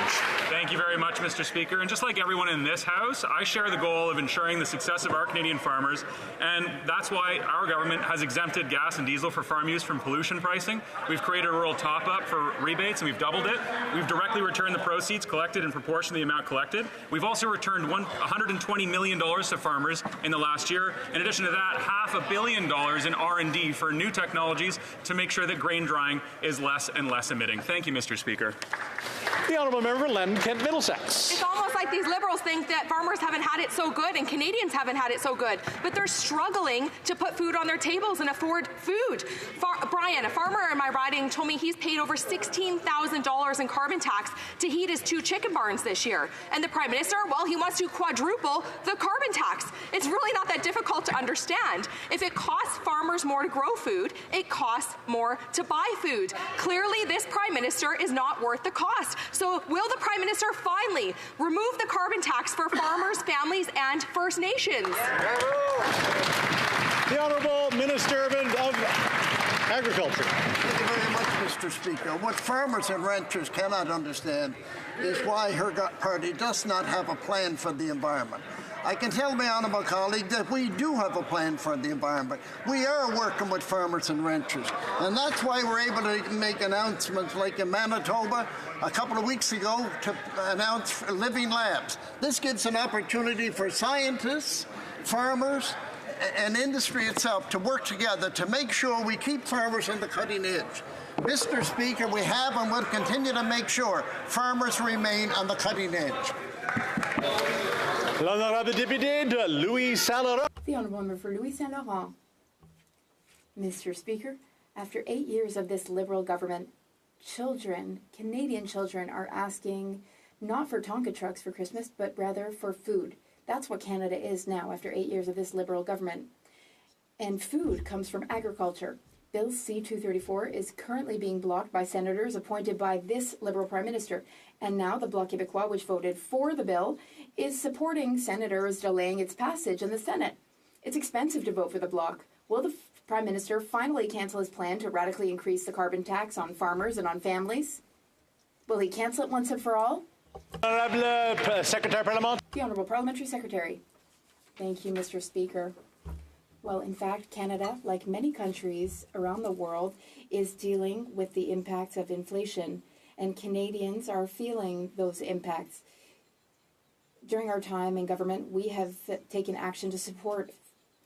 Thank you very much, Mr. Speaker. And just like everyone in this House, I share the goal of ensuring the success of our Canadian farmers, and that's why our government has exempted gas and diesel for farm use from pollution pricing. We've created a rural top-up for rebates, and we've doubled it. We've directly returned the proceeds collected in proportion to the amount collected. We've also returned $120 million to farmers in the last year. In addition to that, $500 million in R&D for new technologies to make sure that grain drying is less and less emitting. Thank you, Mr. Speaker. The Honourable Member Len Kent Middlesex. It's almost like these Liberals think that farmers haven't had it so good and Canadians haven't had it so good, but they're struggling to put food on their tables and afford food. Brian, a farmer in my riding, told me he's paid over $16,000 in carbon tax to heat his 2 chicken barns this year. And the Prime Minister, well, he wants to quadruple the carbon tax. It's really not that difficult to understand. If it costs farmers more to grow food, it costs more to buy food. Clearly, this Prime Minister is not worth the cost. So will the Prime Minister finally remove the carbon tax for farmers, families, and First Nations? The Honourable Minister of Agriculture. Thank you very much, Mr. Speaker. What farmers and ranchers cannot understand is why her party does not have a plan for the environment. I can tell my honourable colleague that we do have a plan for the environment. We are working with farmers and ranchers, and that's why we're able to make announcements like in Manitoba a couple of weeks ago to announce living labs. This gives an opportunity for scientists, farmers, and industry itself to work together to make sure we keep farmers on the cutting edge. Mr. Speaker, we have and will continue to make sure farmers remain on the cutting edge. L'honorable député de Louis Saint-Laurent. The Honourable Member for Louis Saint-Laurent. Mr. Speaker, after 8 years of this Liberal government, Canadian children are asking not for Tonka trucks for Christmas, but rather for food. That's what Canada is now after 8 years of this Liberal government. And food comes from agriculture. Bill C-234 is currently being blocked by senators appointed by this Liberal Prime Minister. And now the Bloc Québécois, which voted for the bill, is supporting senators delaying its passage in the Senate. It's expensive to vote for the Bloc. Will the Prime Minister finally cancel his plan to radically increase the carbon tax on farmers and on families? Will he cancel it once and for all? Honourable Secretary Parliament. The Honourable Parliamentary Secretary. Thank you, Mr. Speaker. Well, in fact, Canada, like many countries around the world, is dealing with the impacts of inflation, and Canadians are feeling those impacts. During our time in government, we have taken action to support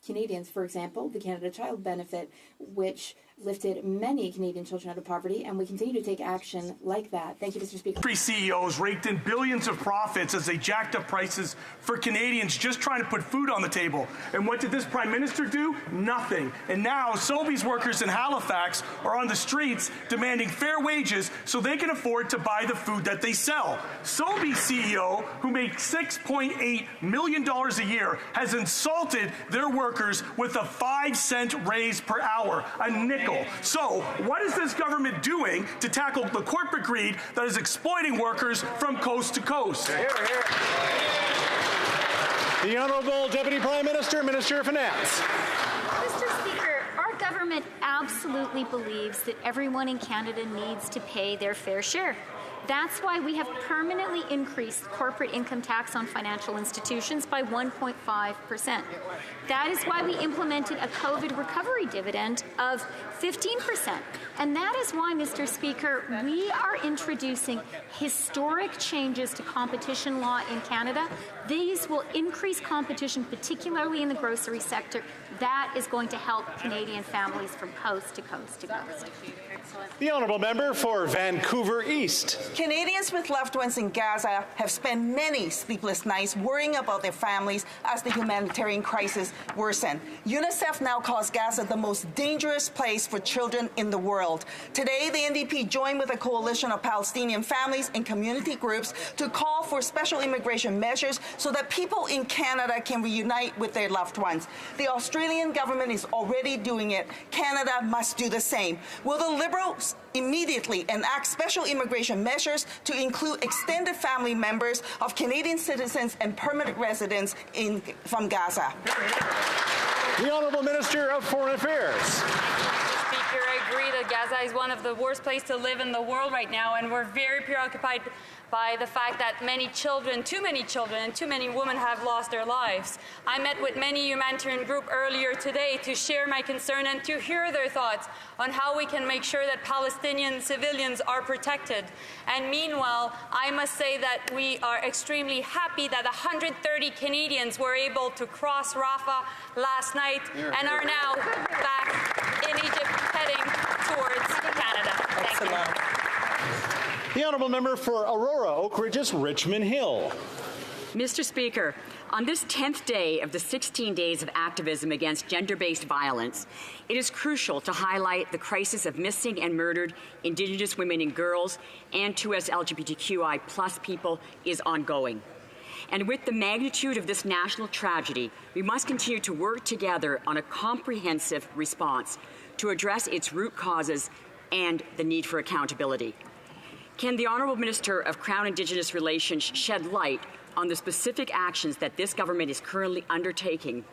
Canadians. For example, the Canada Child Benefit, which lifted many Canadian children out of poverty, and we continue to take action like that. Thank you, Mr. Speaker. CEOs raked in billions of profits as they jacked up prices for Canadians just trying to put food on the table. And what did this Prime Minister do? Nothing. And now Sobeys workers in Halifax are on the streets demanding fair wages so they can afford to buy the food that they sell. Sobeys CEO, who makes $6.8 million a year, has insulted their workers with a 5-cent raise per hour, a nickel. So, what is this government doing to tackle the corporate greed that is exploiting workers from coast to coast? The Honourable Deputy Prime Minister, Minister of Finance. Mr. Speaker, our government absolutely believes that everyone in Canada needs to pay their fair share. That's why we have permanently increased corporate income tax on financial institutions by 1.5%. That is why we implemented a COVID recovery dividend of 15%. And that is why, Mr. Speaker, we are introducing historic changes to competition law in Canada. These will increase competition, particularly in the grocery sector. That is going to help Canadian families from coast to coast to coast. The Honourable Member for Vancouver East. Canadians with loved ones in Gaza have spent many sleepless nights worrying about their families as the humanitarian crisis worsens. UNICEF now calls Gaza the most dangerous place for children in the world. Today, the NDP joined with a coalition of Palestinian families and community groups to call for special immigration measures so that people in Canada can reunite with their loved ones. The Australian government is already doing it. Canada must do the same. Will the Liberals immediately enact special immigration measures to include extended family members of Canadian citizens and permanent residents from Gaza? The Honourable Minister of Foreign Affairs. Speaker, I agree that that Gaza is one of the worst places to live in the world right now, and we're very preoccupied by the fact that many children, and too many women have lost their lives. I met with many humanitarian groups earlier today to share my concern and to hear their thoughts on how we can make sure that Palestinian civilians are protected. And meanwhile, I must say that we are extremely happy that 130 Canadians were able to cross Rafah last night and are now back in Egypt heading towards Canada. Thank you. The honourable member for Aurora, Oak Ridges, Richmond Hill. Mr. Speaker, on this 10th day of the 16 days of activism against gender-based violence, it is crucial to highlight the crisis of missing and murdered Indigenous women and girls and 2S LGBTQI plus people is ongoing. And with the magnitude of this national tragedy, we must continue to work together on a comprehensive response to address its root causes and the need for accountability. Can the Honourable Minister of Crown Indigenous Relations shed light on the specific actions that this government is currently undertaking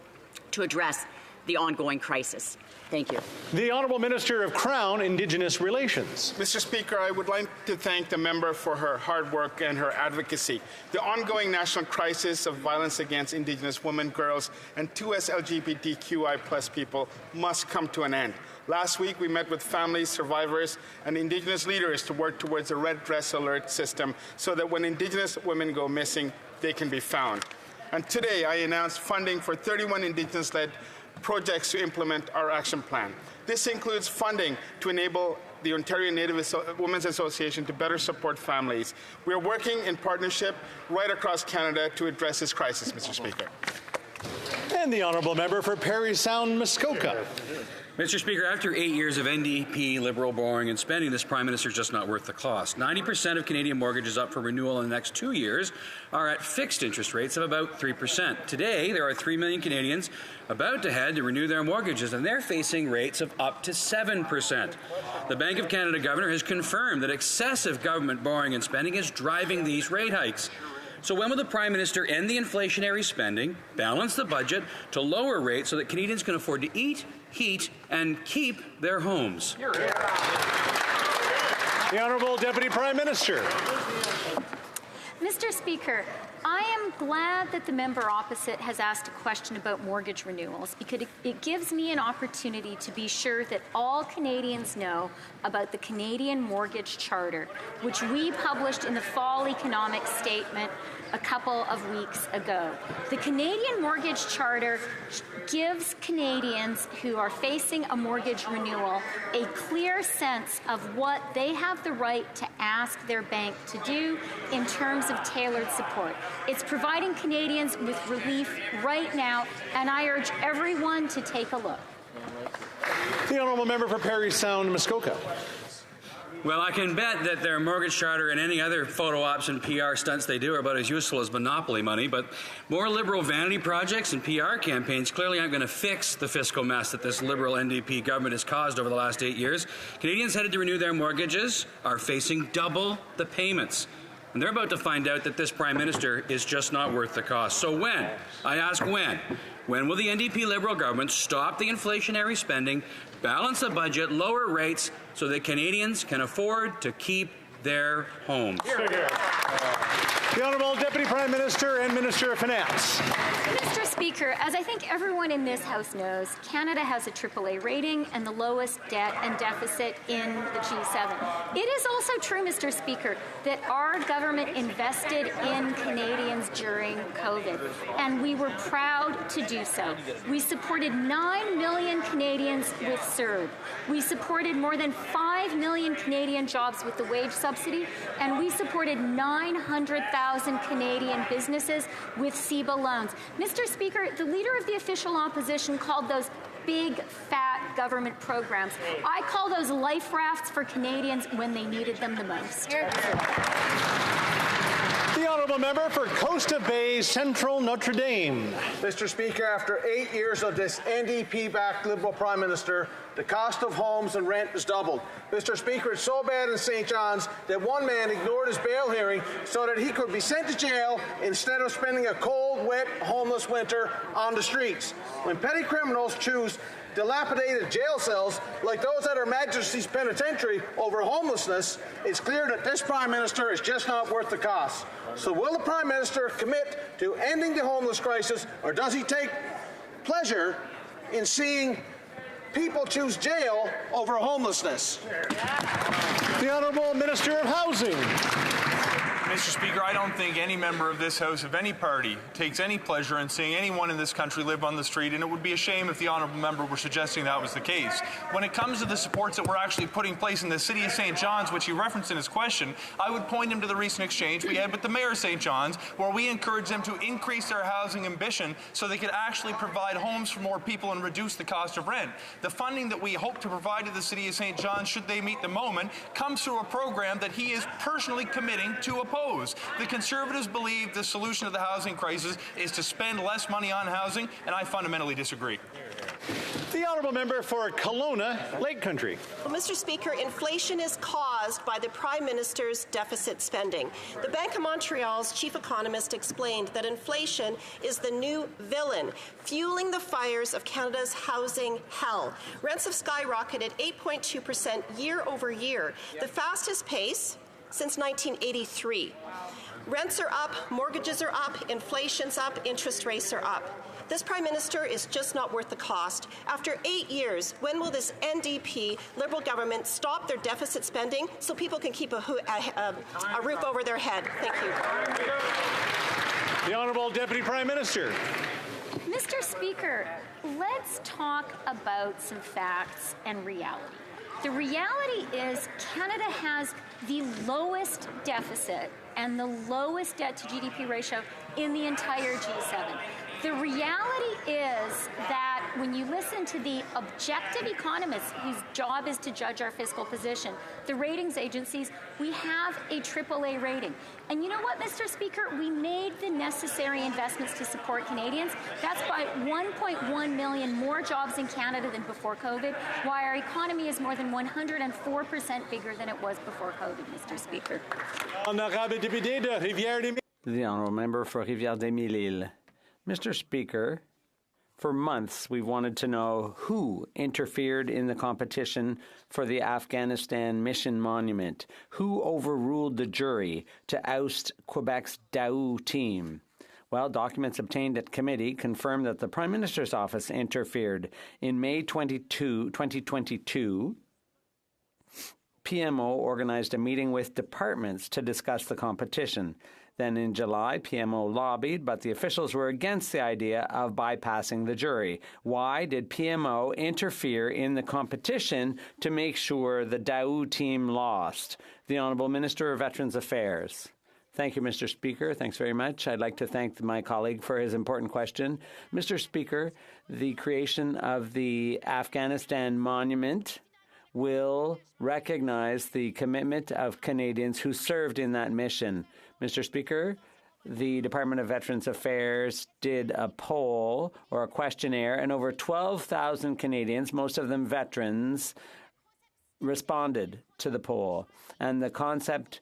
to address the ongoing crisis? Thank you. The Honourable Minister of Crown Indigenous Relations. Mr. Speaker, I would like to thank the member for her hard work and her advocacy. The ongoing national crisis of violence against Indigenous women, girls, and 2S LGBTQI plus people must come to an end. Last week, we met with families, survivors, and Indigenous leaders to work towards a red dress alert system so that when Indigenous women go missing, they can be found. And today, I announced funding for 31 Indigenous-led projects to implement our action plan. This includes funding to enable the Ontario Native Women's Association to better support families. We are working in partnership right across Canada to address this crisis, Mr. Speaker. And the honourable member for Parry Sound, Muskoka. Mr. Speaker, after 8 years of NDP Liberal borrowing and spending, this Prime Minister is just not worth the cost. 90% of Canadian mortgages up for renewal in the next 2 years are at fixed interest rates of about 3%. Today, there are 3 million Canadians about to head to renew their mortgages, and they're facing rates of up to 7%. The Bank of Canada Governor has confirmed that excessive government borrowing and spending is driving these rate hikes. So when will the Prime Minister end the inflationary spending, balance the budget to lower rates so that Canadians can afford to eat, heat, and keep their homes? The Honourable Deputy Prime Minister. Mr. Speaker, I am glad that the member opposite has asked a question about mortgage renewals because it gives me an opportunity to be sure that all Canadians know about the Canadian Mortgage Charter, which we published in the Fall Economic Statement a couple of weeks ago. The Canadian Mortgage Charter gives Canadians who are facing a mortgage renewal a clear sense of what they have the right to ask their bank to do in terms of tailored support. It's providing Canadians with relief right now, and I urge everyone to take a look. The honourable member for Parry Sound, Muskoka. Well, I can bet that their mortgage charter and any other photo ops and PR stunts they do are about as useful as Monopoly money, but more Liberal vanity projects and PR campaigns clearly aren't going to fix the fiscal mess that this Liberal NDP government has caused over the last 8 years. Canadians headed to renew their mortgages are facing double the payments. And they're about to find out that this Prime Minister is just not worth the cost. So when? I ask when? When will the NDP Liberal government stop the inflationary spending, balance the budget, lower rates, so that Canadians can afford to keep their homes? The Honourable Deputy Prime Minister and Minister of Finance. Mr. Speaker, as I think everyone in this House knows, Canada has a AAA rating and the lowest debt and deficit in the G7. It is also true, Mr. Speaker, that our government invested in Canadians during COVID, and we were proud to do so. We supported 9 million Canadians with CERB. We supported more than 5 million Canadian jobs with the wage subsidy, and we supported 900,000 Canadian businesses with CEBA loans. Mr. Speaker, the leader of the official opposition called those big, fat government programs. I call those life rafts for Canadians when they needed them the most. The honourable member for Costa Bay Central Notre Dame. Mr. Speaker, after 8 years of this NDP-backed Liberal Prime Minister, the cost of homes and rent is doubled. Mr. Speaker, it's so bad in St. John's that one man ignored his bail hearing so that he could be sent to jail instead of spending a cold, wet, homeless winter on the streets. When petty criminals choose dilapidated jail cells like those at Her Majesty's Penitentiary over homelessness, it's clear that this Prime Minister is just not worth the cost. So will the Prime Minister commit to ending the homeless crisis, or does he take pleasure in seeing people choose jail over homelessness? The Honourable Minister of Housing. Mr. Speaker, I don't think any member of this House of any party takes any pleasure in seeing anyone in this country live on the street, and it would be a shame if the honourable member were suggesting that was the case. When it comes to the supports that we're actually putting in place in the City of St. John's, which he referenced in his question, I would point him to the recent exchange we had with the Mayor of St. John's, where we encouraged them to increase their housing ambition so they could actually provide homes for more people and reduce the cost of rent. The funding that we hope to provide to the City of St. John's, should they meet the moment, comes through a program that he is personally committing to oppose. The Conservatives believe the solution to the housing crisis is to spend less money on housing, and I fundamentally disagree. The Honourable Member for Kelowna, Lake Country. Well, Mr. Speaker, inflation is caused by the Prime Minister's deficit spending. The Bank of Montreal's chief economist explained that inflation is the new villain, fueling the fires of Canada's housing hell. Rents have skyrocketed 8.2% year over year, the fastest pace since 1983. Rents are up, mortgages are up, inflation's up, interest rates are up. This Prime Minister is just not worth the cost. After 8 years, when will this NDP Liberal government stop their deficit spending so people can keep a roof over their head? Thank you. The Honourable Deputy Prime Minister. Mr. Speaker, let's talk about some facts and reality. The reality is Canada has the lowest deficit and the lowest debt to GDP ratio in the entire G7. The reality is that when you listen to the objective economists whose job is to judge our fiscal position, the ratings agencies, we have a AAA rating. And you know what, Mr. Speaker? We made the necessary investments to support Canadians. That's by 1.1 million more jobs in Canada than before COVID, while our economy is more than 104% bigger than it was before COVID, Mr. Speaker. The Honourable Member for Rivière-des-Mille-Îles. Mr. Speaker, for months we've wanted to know who interfered in the competition for the Afghanistan Mission Monument, who overruled the jury to oust Quebec's Daou team. Well, documents obtained at committee confirm that the Prime Minister's office interfered. In May 2022, PMO organized a meeting with departments to discuss the competition. Then in July, PMO lobbied, but the officials were against the idea of bypassing the jury. Why did PMO interfere in the competition to make sure the Daou team lost? The Honourable Minister of Veterans Affairs. Thank you, Mr. Speaker. Thanks very much. I'd like to thank my colleague for his important question. Mr. Speaker, the creation of the Afghanistan Monument will recognize the commitment of Canadians who served in that mission. Mr. Speaker, the Department of Veterans Affairs did a poll or a questionnaire, and over 12,000 Canadians, most of them veterans, responded to the poll. And the concept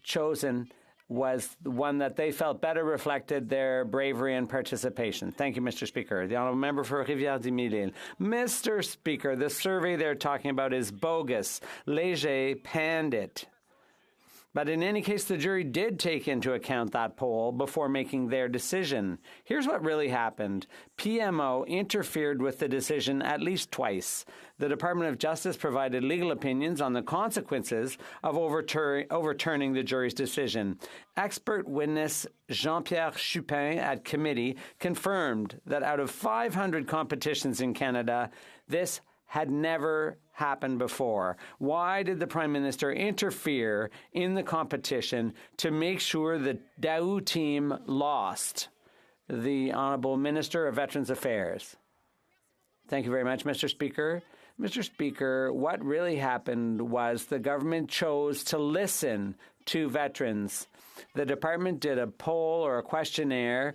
chosen was one that they felt better reflected their bravery and participation. Thank you, Mr. Speaker. The Honourable Member for Rivière-des-Mille-Îles. Mr. Speaker, the survey they're talking about is bogus. Léger panned it. But in any case, the jury did take into account that poll before making their decision. Here's what really happened. PMO interfered with the decision at least twice. The Department of Justice provided legal opinions on the consequences of overturning the jury's decision. Expert witness Jean-Pierre Chupin at committee confirmed that out of 500 competitions in Canada, this had never happened before. Why did the Prime Minister interfere in the competition to make sure the Daou team lost? The Honourable Minister of Veterans Affairs. Thank you very much, Mr. Speaker. Mr. Speaker, what really happened was the government chose to listen to veterans. The department did a poll or a questionnaire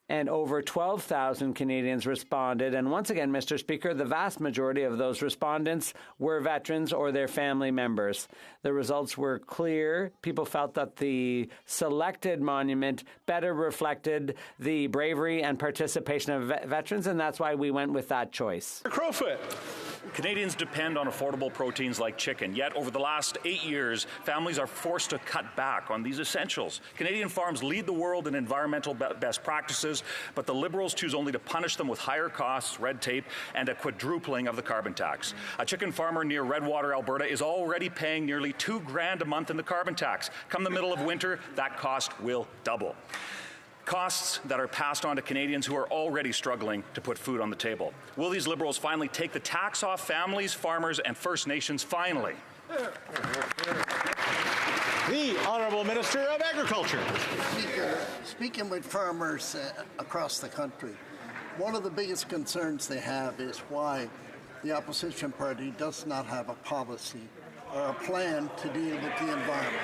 And over 12,000 Canadians responded. And once again, Mr. Speaker, the vast majority of those respondents were veterans or their family members. The results were clear. People felt that the selected monument better reflected the bravery and participation of veterans, and that's why we went with that choice. Crowfoot. Canadians depend on affordable proteins like chicken, yet over the last 8 years, families are forced to cut back on these essentials. Canadian farms lead the world in environmental best practices, but the Liberals choose only to punish them with higher costs, red tape, and a quadrupling of the carbon tax. A chicken farmer near Redwater, Alberta, is already paying nearly $2,000 a month in the carbon tax. Come the middle of winter, that cost will double. Costs that are passed on to Canadians who are already struggling to put food on the table. Will these Liberals finally take the tax off families, farmers, and First Nations finally? The Honourable Minister of Agriculture. Speaking with farmers across the country, one of the biggest concerns they have is why the opposition party does not have a policy or a plan to deal with the environment.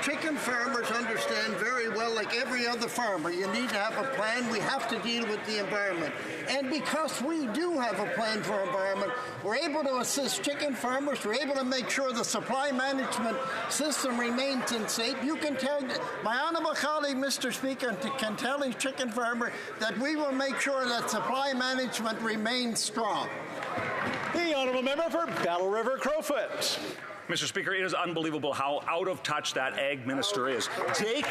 Chicken farmers understand very well, like every other farmer, you need to have a plan. We have to deal with the environment. And because we do have a plan for environment, we're able to assist chicken farmers. We're able to make sure the supply management system remains in shape. You can tell, my honourable colleague, Mr. Speaker, can tell his chicken farmer that we will make sure that supply management remains strong. The Honourable Member for Battle River Crowfoot. Mr. Speaker, it is unbelievable how out of touch that Ag Minister is. Jake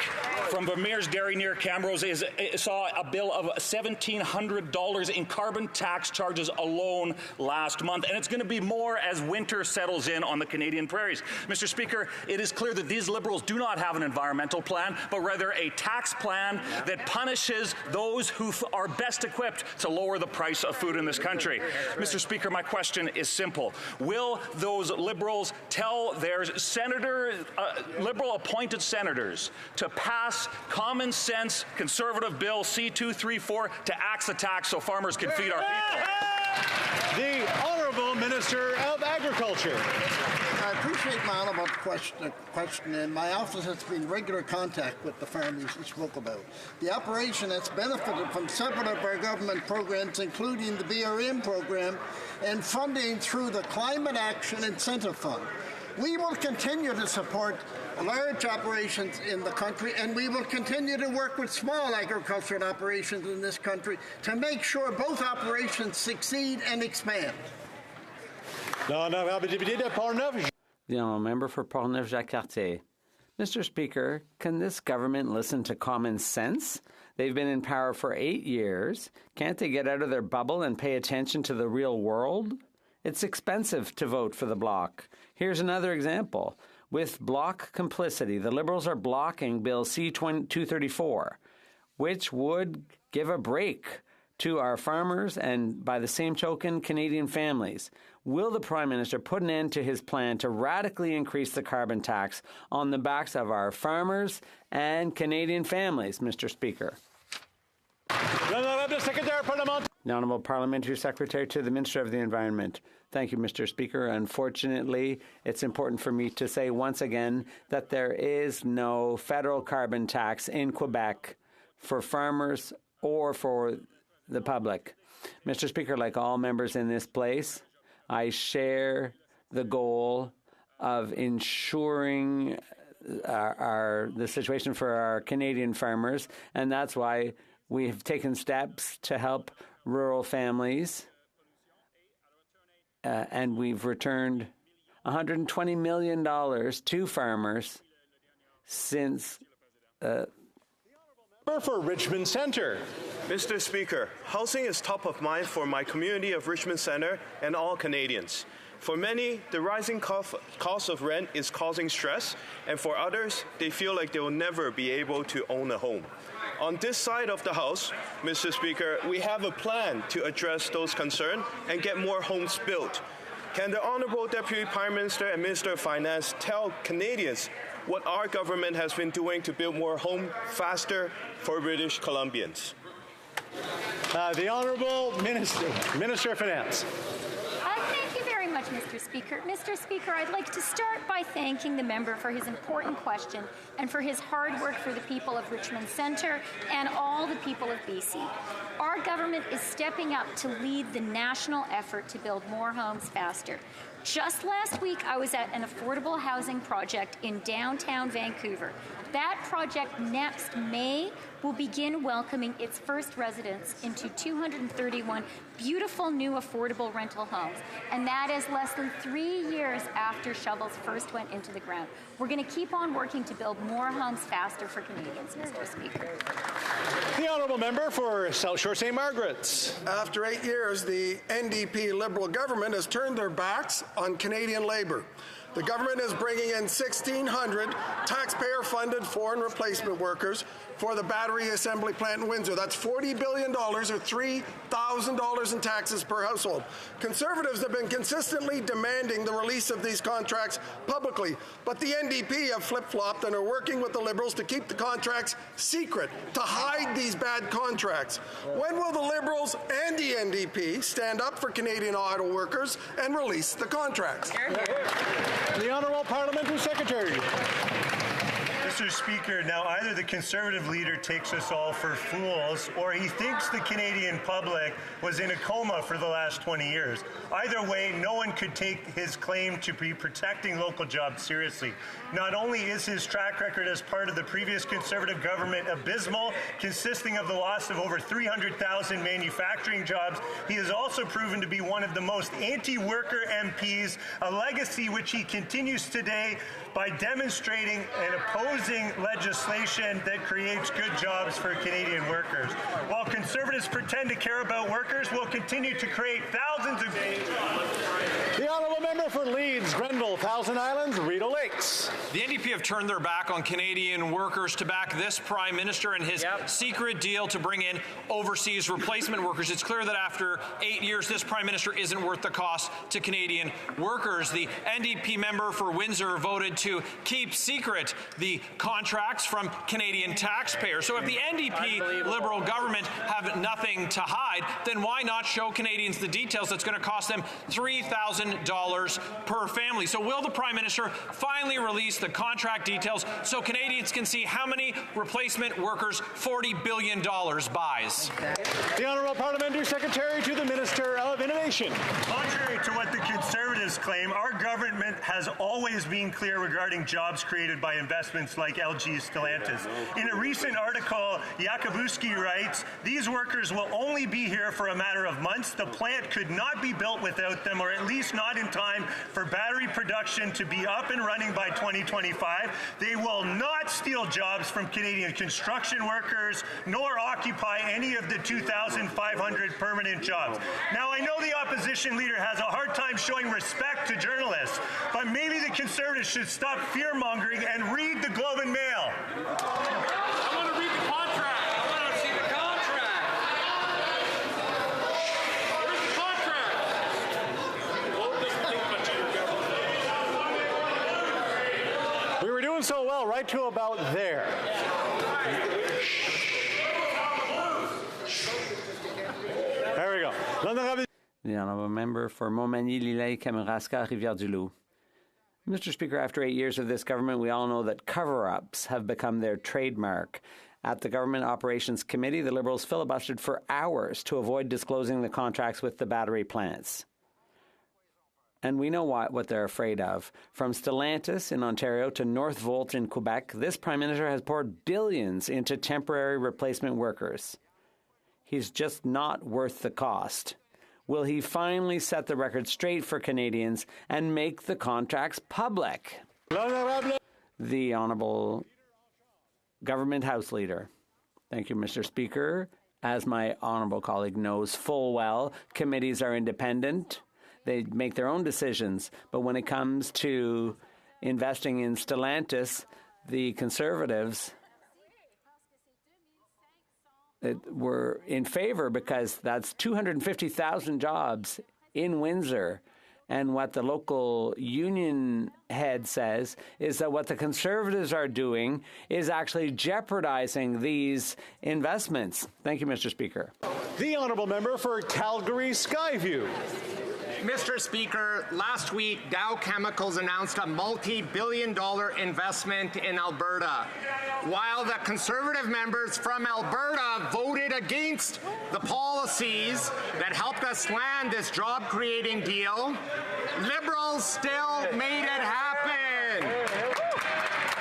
from Vermeer's Dairy near Camrose saw a bill of $1,700 in carbon tax charges alone last month, and it's going to be more as winter settles in on the Canadian prairies. Mr. Speaker, it is clear that these Liberals do not have an environmental plan, but rather a tax plan that punishes those who are best equipped to lower the price of food in this country. Mr. Speaker, my question is simple. Will those Liberals tell their Liberal-appointed senators to pass common-sense Conservative Bill C-234 to axe the tax so farmers can feed our people? The Honourable Minister of Agriculture. I appreciate my honourable question, and my office has been in regular contact with the farmers you spoke about. The operation has benefited from several of our government programs, including the BRM program and funding through the Climate Action Incentive Fund. We will continue to support large operations in the country, and we will continue to work with small agricultural operations in this country to make sure both operations succeed and expand. The Honourable Member for Portneuf-Jacques-Cartier. Mr. Speaker, can this government listen to common sense? They've been in power for 8 years. Can't they get out of their bubble and pay attention to the real world? It's expensive to vote for the Bloc. Here's another example. With Bloc complicity, the Liberals are blocking Bill C-234, which would give a break to our farmers and, by the same token, Canadian families. Will the Prime Minister put an end to his plan to radically increase the carbon tax on the backs of our farmers and Canadian families, Mr. Speaker? The Honourable Parliamentary Secretary to the Minister of the Environment. Thank you, Mr. Speaker. Unfortunately, it's important for me to say once again that there is no federal carbon tax in Quebec for farmers or for the public. Mr. Speaker, like all members in this place, I share the goal of ensuring the situation for our Canadian farmers, and that's why we have taken steps to help rural families, and we've returned $120 million to farmers since for Richmond Centre. Mr. Speaker, housing is top of mind for my community of Richmond Centre and all Canadians. For many, the rising cost of rent is causing stress, and for others, they feel like they will never be able to own a home. On this side of the House, Mr. Speaker, we have a plan to address those concerns and get more homes built. Can the Honourable Deputy Prime Minister and Minister of Finance tell Canadians what our government has been doing to build more homes faster for British Columbians? The Honourable Minister of Finance. Thank you very much, Mr. Speaker. Mr. Speaker, I'd like to start by thanking the member for his important question and for his hard work for the people of Richmond Centre and all the people of BC. Our government is stepping up to lead the national effort to build more homes faster. Just last week, I was at an affordable housing project in downtown Vancouver. That project next May will begin welcoming its first residents into 231 beautiful new affordable rental homes. And that is less than 3 years after shovels first went into the ground. We're going to keep on working to build more homes faster for Canadians, Mr. Speaker. The honourable member for South Shore St. Margaret's. After 8 years, the NDP Liberal government has turned their backs on Canadian labour. The government is bringing in 1,600 taxpayer-funded foreign replacement workers for the battery assembly plant in Windsor. That's $40 billion or $3,000 in taxes per household. Conservatives have been consistently demanding the release of these contracts publicly, but the NDP have flip-flopped and are working with the Liberals to keep the contracts secret, to hide these bad contracts. When will the Liberals and the NDP stand up for Canadian auto workers and release the contracts? The Honourable Parliamentary Secretary. Mr. Speaker, now either the Conservative leader takes us all for fools or he thinks the Canadian public was in a coma for the last 20 years. Either way, no one could take his claim to be protecting local jobs seriously. Not only is his track record as part of the previous Conservative government abysmal, consisting of the loss of over 300,000 manufacturing jobs, he has also proven to be one of the most anti-worker MPs, a legacy which he continues today by demonstrating and opposing legislation that creates good jobs for Canadian workers. While Conservatives pretend to care about workers, we'll continue to create thousands of... The honourable member for Leeds, Grenville, Thousand Islands, Rideau Lakes. The NDP have turned their back on Canadian workers to back this Prime Minister and his secret deal to bring in overseas replacement workers. It's clear that after 8 years, this Prime Minister isn't worth the cost to Canadian workers. The NDP member for Windsor voted to keep secret the contracts from Canadian taxpayers. So if the NDP Liberal government have nothing to hide, then why not show Canadians the details that's going to cost them $3,000 per family? So will the Prime Minister finally release the contract details so Canadians can see how many replacement workers $40 billion buys? The Honourable Parliamentary Secretary to the Minister of Innovation. Contrary to what the Conservatives claim, our government has always been clear regarding jobs created by investments like LG's Stellantis. In a recent article, Yakubuski writes, "These workers will only be here for a matter of months. The plant could not be built without them, or at least not in time for battery production to be up and running by 2025. They will not steal jobs from Canadian construction workers, nor occupy any of the 2,500 permanent jobs." Now, I know the opposition leader has a hard time showing respect to journalists, but maybe the Conservatives should stop fear-mongering and read the Globe and Mail. I want to read the contract. I want to see the contract. Where's the contract? We were doing so well right to about there. There we go. The honourable member for Montmagny-Lillet, Kamouraska, Rivière-du-Loup. Mr. Speaker, after 8 years of this government, we all know that cover-ups have become their trademark. At the Government Operations Committee, the Liberals filibustered for hours to avoid disclosing the contracts with the battery plants. And we know what they're afraid of. From Stellantis in Ontario to Northvolt in Quebec, this Prime Minister has poured billions into temporary replacement workers. He's just not worth the cost. Will he finally set the record straight for Canadians and make the contracts public? The Honourable Government House Leader. Thank you, Mr. Speaker. As my honourable colleague knows full well, committees are independent. They make their own decisions. But when it comes to investing in Stellantis, the Conservatives were in favor because that's 250,000 jobs in Windsor. And what the local union head says is that what the Conservatives are doing is actually jeopardizing these investments. Thank you, Mr. Speaker. The honourable member for Calgary Skyview. Mr. Speaker, last week Dow Chemicals announced a multi-billion-dollar investment in Alberta. While the Conservative members from Alberta voted against the policies that helped us land this job-creating deal, Liberals still made it happen.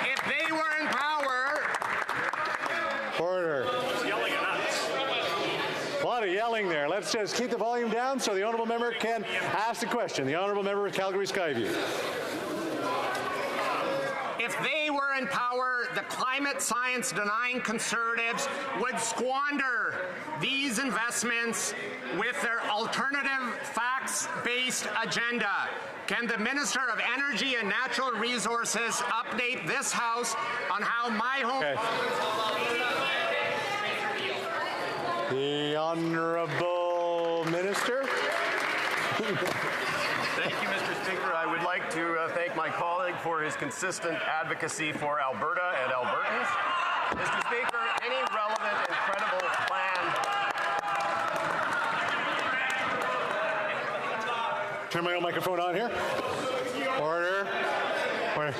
If they were in power... Order. Yelling at us. A lot of yelling there. Let's just keep the volume down so the honourable member can ask the question. The honourable member of Calgary Skyview. If they were in power, the climate science denying Conservatives would squander these investments with their alternative facts-based agenda. Can the Minister of Energy and Natural Resources update this House on how my home... Okay. The Honourable Minister. Thank you, Mr. Speaker. I would like to thank my colleague for his consistent advocacy for Alberta and Albertans. Mr. Speaker, any relevant and credible plan... Turn my own microphone on here. Order. Order.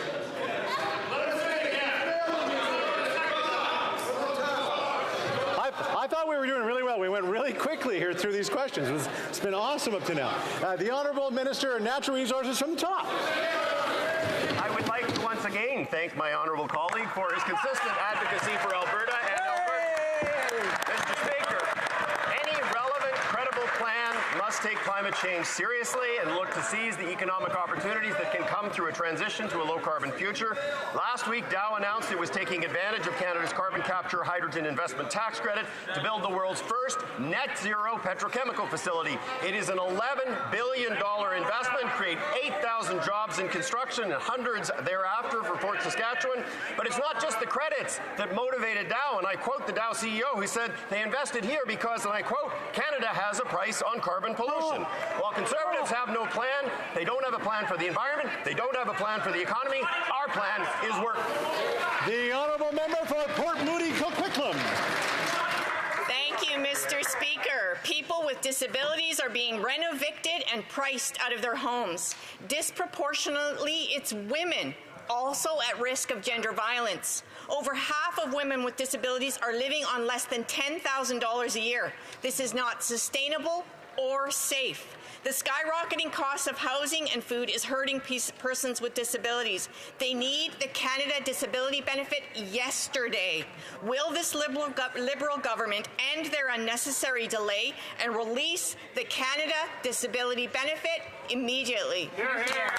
I thought we were doing really well. We went really quickly here through these questions. It's been awesome up to now. The Honourable Minister of Natural Resources from the top. I would like to once again thank my honourable colleague for his consistent advocacy for Alberta and Alberta. Mr. Speaker, any relevant, credible plan must take climate change seriously and look to seize the economic opportunities that can come through a transition to a low-carbon future. Last week, Dow announced it was taking advantage of Canada's carbon capture hydrogen investment tax credit to build the world's first net-zero petrochemical facility. It is an $11 billion investment, create 8,000 jobs in construction and hundreds thereafter for Fort Saskatchewan. But it's not just the credits that motivated Dow, and I quote the Dow CEO who said they invested here because, and I quote, Canada has a price on carbon pollution. While Conservatives have no plan, they don't have a plan for the environment, they don't have a plan for the economy, our plan is working. The Honourable Member for Port Moody Coquitlam. Thank you, Mr. Speaker. People with disabilities are being rent-evicted and priced out of their homes. Disproportionately, it's women also at risk of gender violence. Over half of women with disabilities are living on less than $10,000 a year. This is not sustainable or safe. The skyrocketing cost of housing and food is hurting persons with disabilities. They need the Canada Disability Benefit yesterday. Will this Liberal government end their unnecessary delay and release the Canada Disability Benefit immediately? Hear, hear.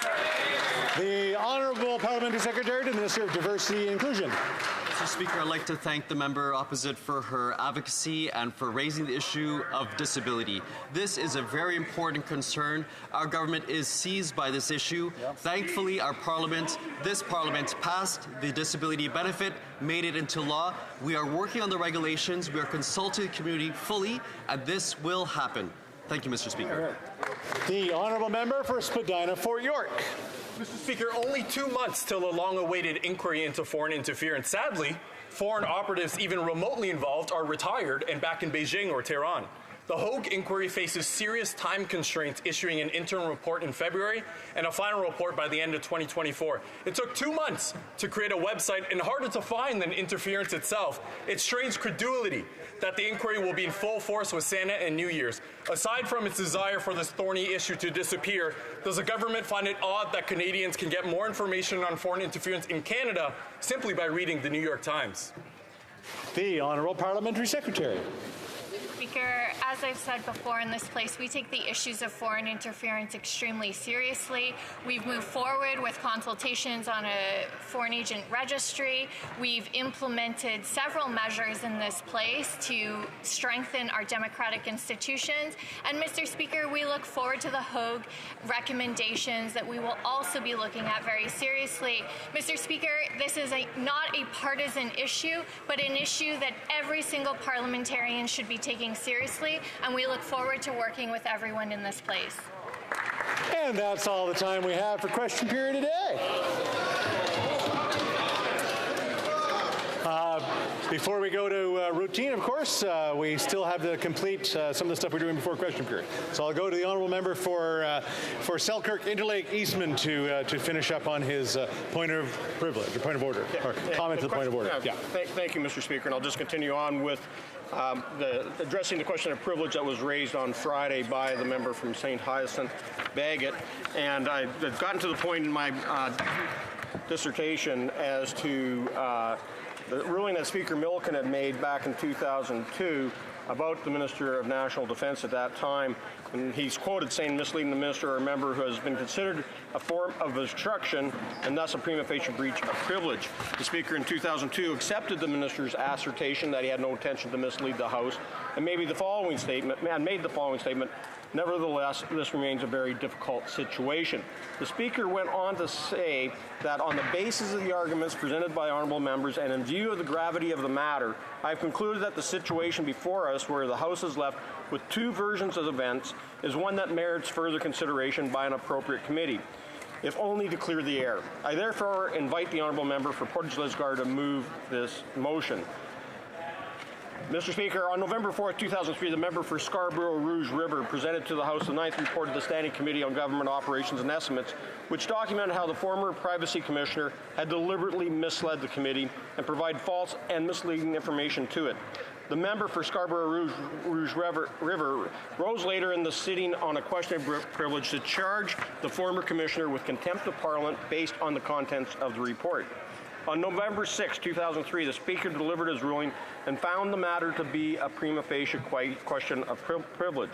The Honourable Parliamentary Secretary to the Minister of Diversity and Inclusion. Mr. Speaker, I'd like to thank the member opposite for her advocacy and for raising the issue of disability. This is a very important concern. Our government is seized by this issue. Thankfully, this Parliament passed the disability benefit, made it into law. We are working on the regulations. We are consulting the community fully, and this will happen. Thank you, Mr. Speaker. The Honourable Member for Spadina, Fort York. Mr. Speaker, only 2 months till a long-awaited inquiry into foreign interference. Sadly, foreign operatives even remotely involved are retired and back in Beijing or Tehran. The HoC inquiry faces serious time constraints, issuing an interim report in February and a final report by the end of 2024. It took 2 months to create a website and harder to find than interference itself. It strains credulity that the inquiry will be in full force with Santa and New Year's. Aside from its desire for this thorny issue to disappear, does the government find it odd that Canadians can get more information on foreign interference in Canada simply by reading the New York Times? The Honourable Parliamentary Secretary. Speaker, as I've said before in this place, we take the issues of foreign interference extremely seriously. We've moved forward with consultations on a foreign agent registry. We've implemented several measures in this place to strengthen our democratic institutions. And Mr. Speaker, we look forward to the HoC recommendations that we will also be looking at very seriously. Mr. Speaker, this is not a partisan issue, but an issue that every single parliamentarian should be taking seriously, and we look forward to working with everyone in this place. And that's all the time we have for question period today. Before we go to routine, of course, we still have to complete some of the stuff we're doing before question period. So I'll go to the honourable member for Selkirk, Interlake, Eastman to finish up on his point of privilege, or point of order, or comment to the point of order. Yeah. Thank you, Mr. Speaker, and I'll just continue on with addressing the question of privilege that was raised on Friday by the member from St. Hyacinth, Bagot, and I've gotten to the point in my dissertation as to the ruling that Speaker Milliken had made back in 2002 about the Minister of National Defence at that time. And he's quoted saying misleading the minister or a member who has been considered a form of obstruction and thus a prima facie breach of privilege. The Speaker in 2002 accepted the minister's assertion that he had no intention to mislead the House and made the following statement, nevertheless, this remains a very difficult situation. The Speaker went on to say that on the basis of the arguments presented by honourable members and in view of the gravity of the matter, I have concluded that the situation before us, where the House is left with two versions of events, is one that merits further consideration by an appropriate committee, if only to clear the air. I therefore invite the honourable member for Portage Lisgar to move this motion. Mr. Speaker, on November 4, 2003, the member for Scarborough Rouge River presented to the House the 9th report of the Standing Committee on Government Operations and Estimates, which documented how the former Privacy Commissioner had deliberately misled the committee and provided false and misleading information to it. The member for Scarborough Rouge River rose later in the sitting on a question of privilege to charge the former commissioner with contempt of Parliament based on the contents of the report. On November 6, 2003, the Speaker delivered his ruling and found the matter to be a prima facie question of privilege.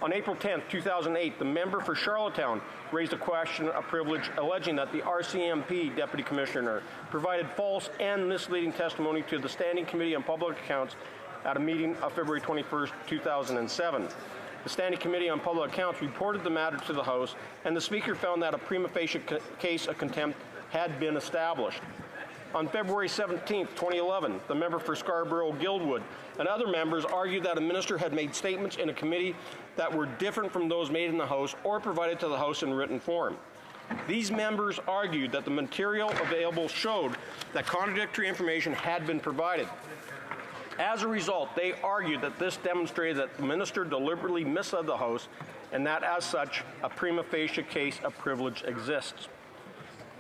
On April 10, 2008, the member for Charlottetown raised a question of privilege alleging that the RCMP Deputy Commissioner provided false and misleading testimony to the Standing Committee on Public Accounts at a meeting of February 21, 2007. The Standing Committee on Public Accounts reported the matter to the House, and the Speaker found that a prima facie case of contempt had been established. On February 17, 2011, the member for Scarborough-Guildwood and other members argued that a minister had made statements in a committee that were different from those made in the House or provided to the House in written form. These members argued that the material available showed that contradictory information had been provided. As a result, they argued that this demonstrated that the minister deliberately misled the House and that, as such, a prima facie case of privilege exists.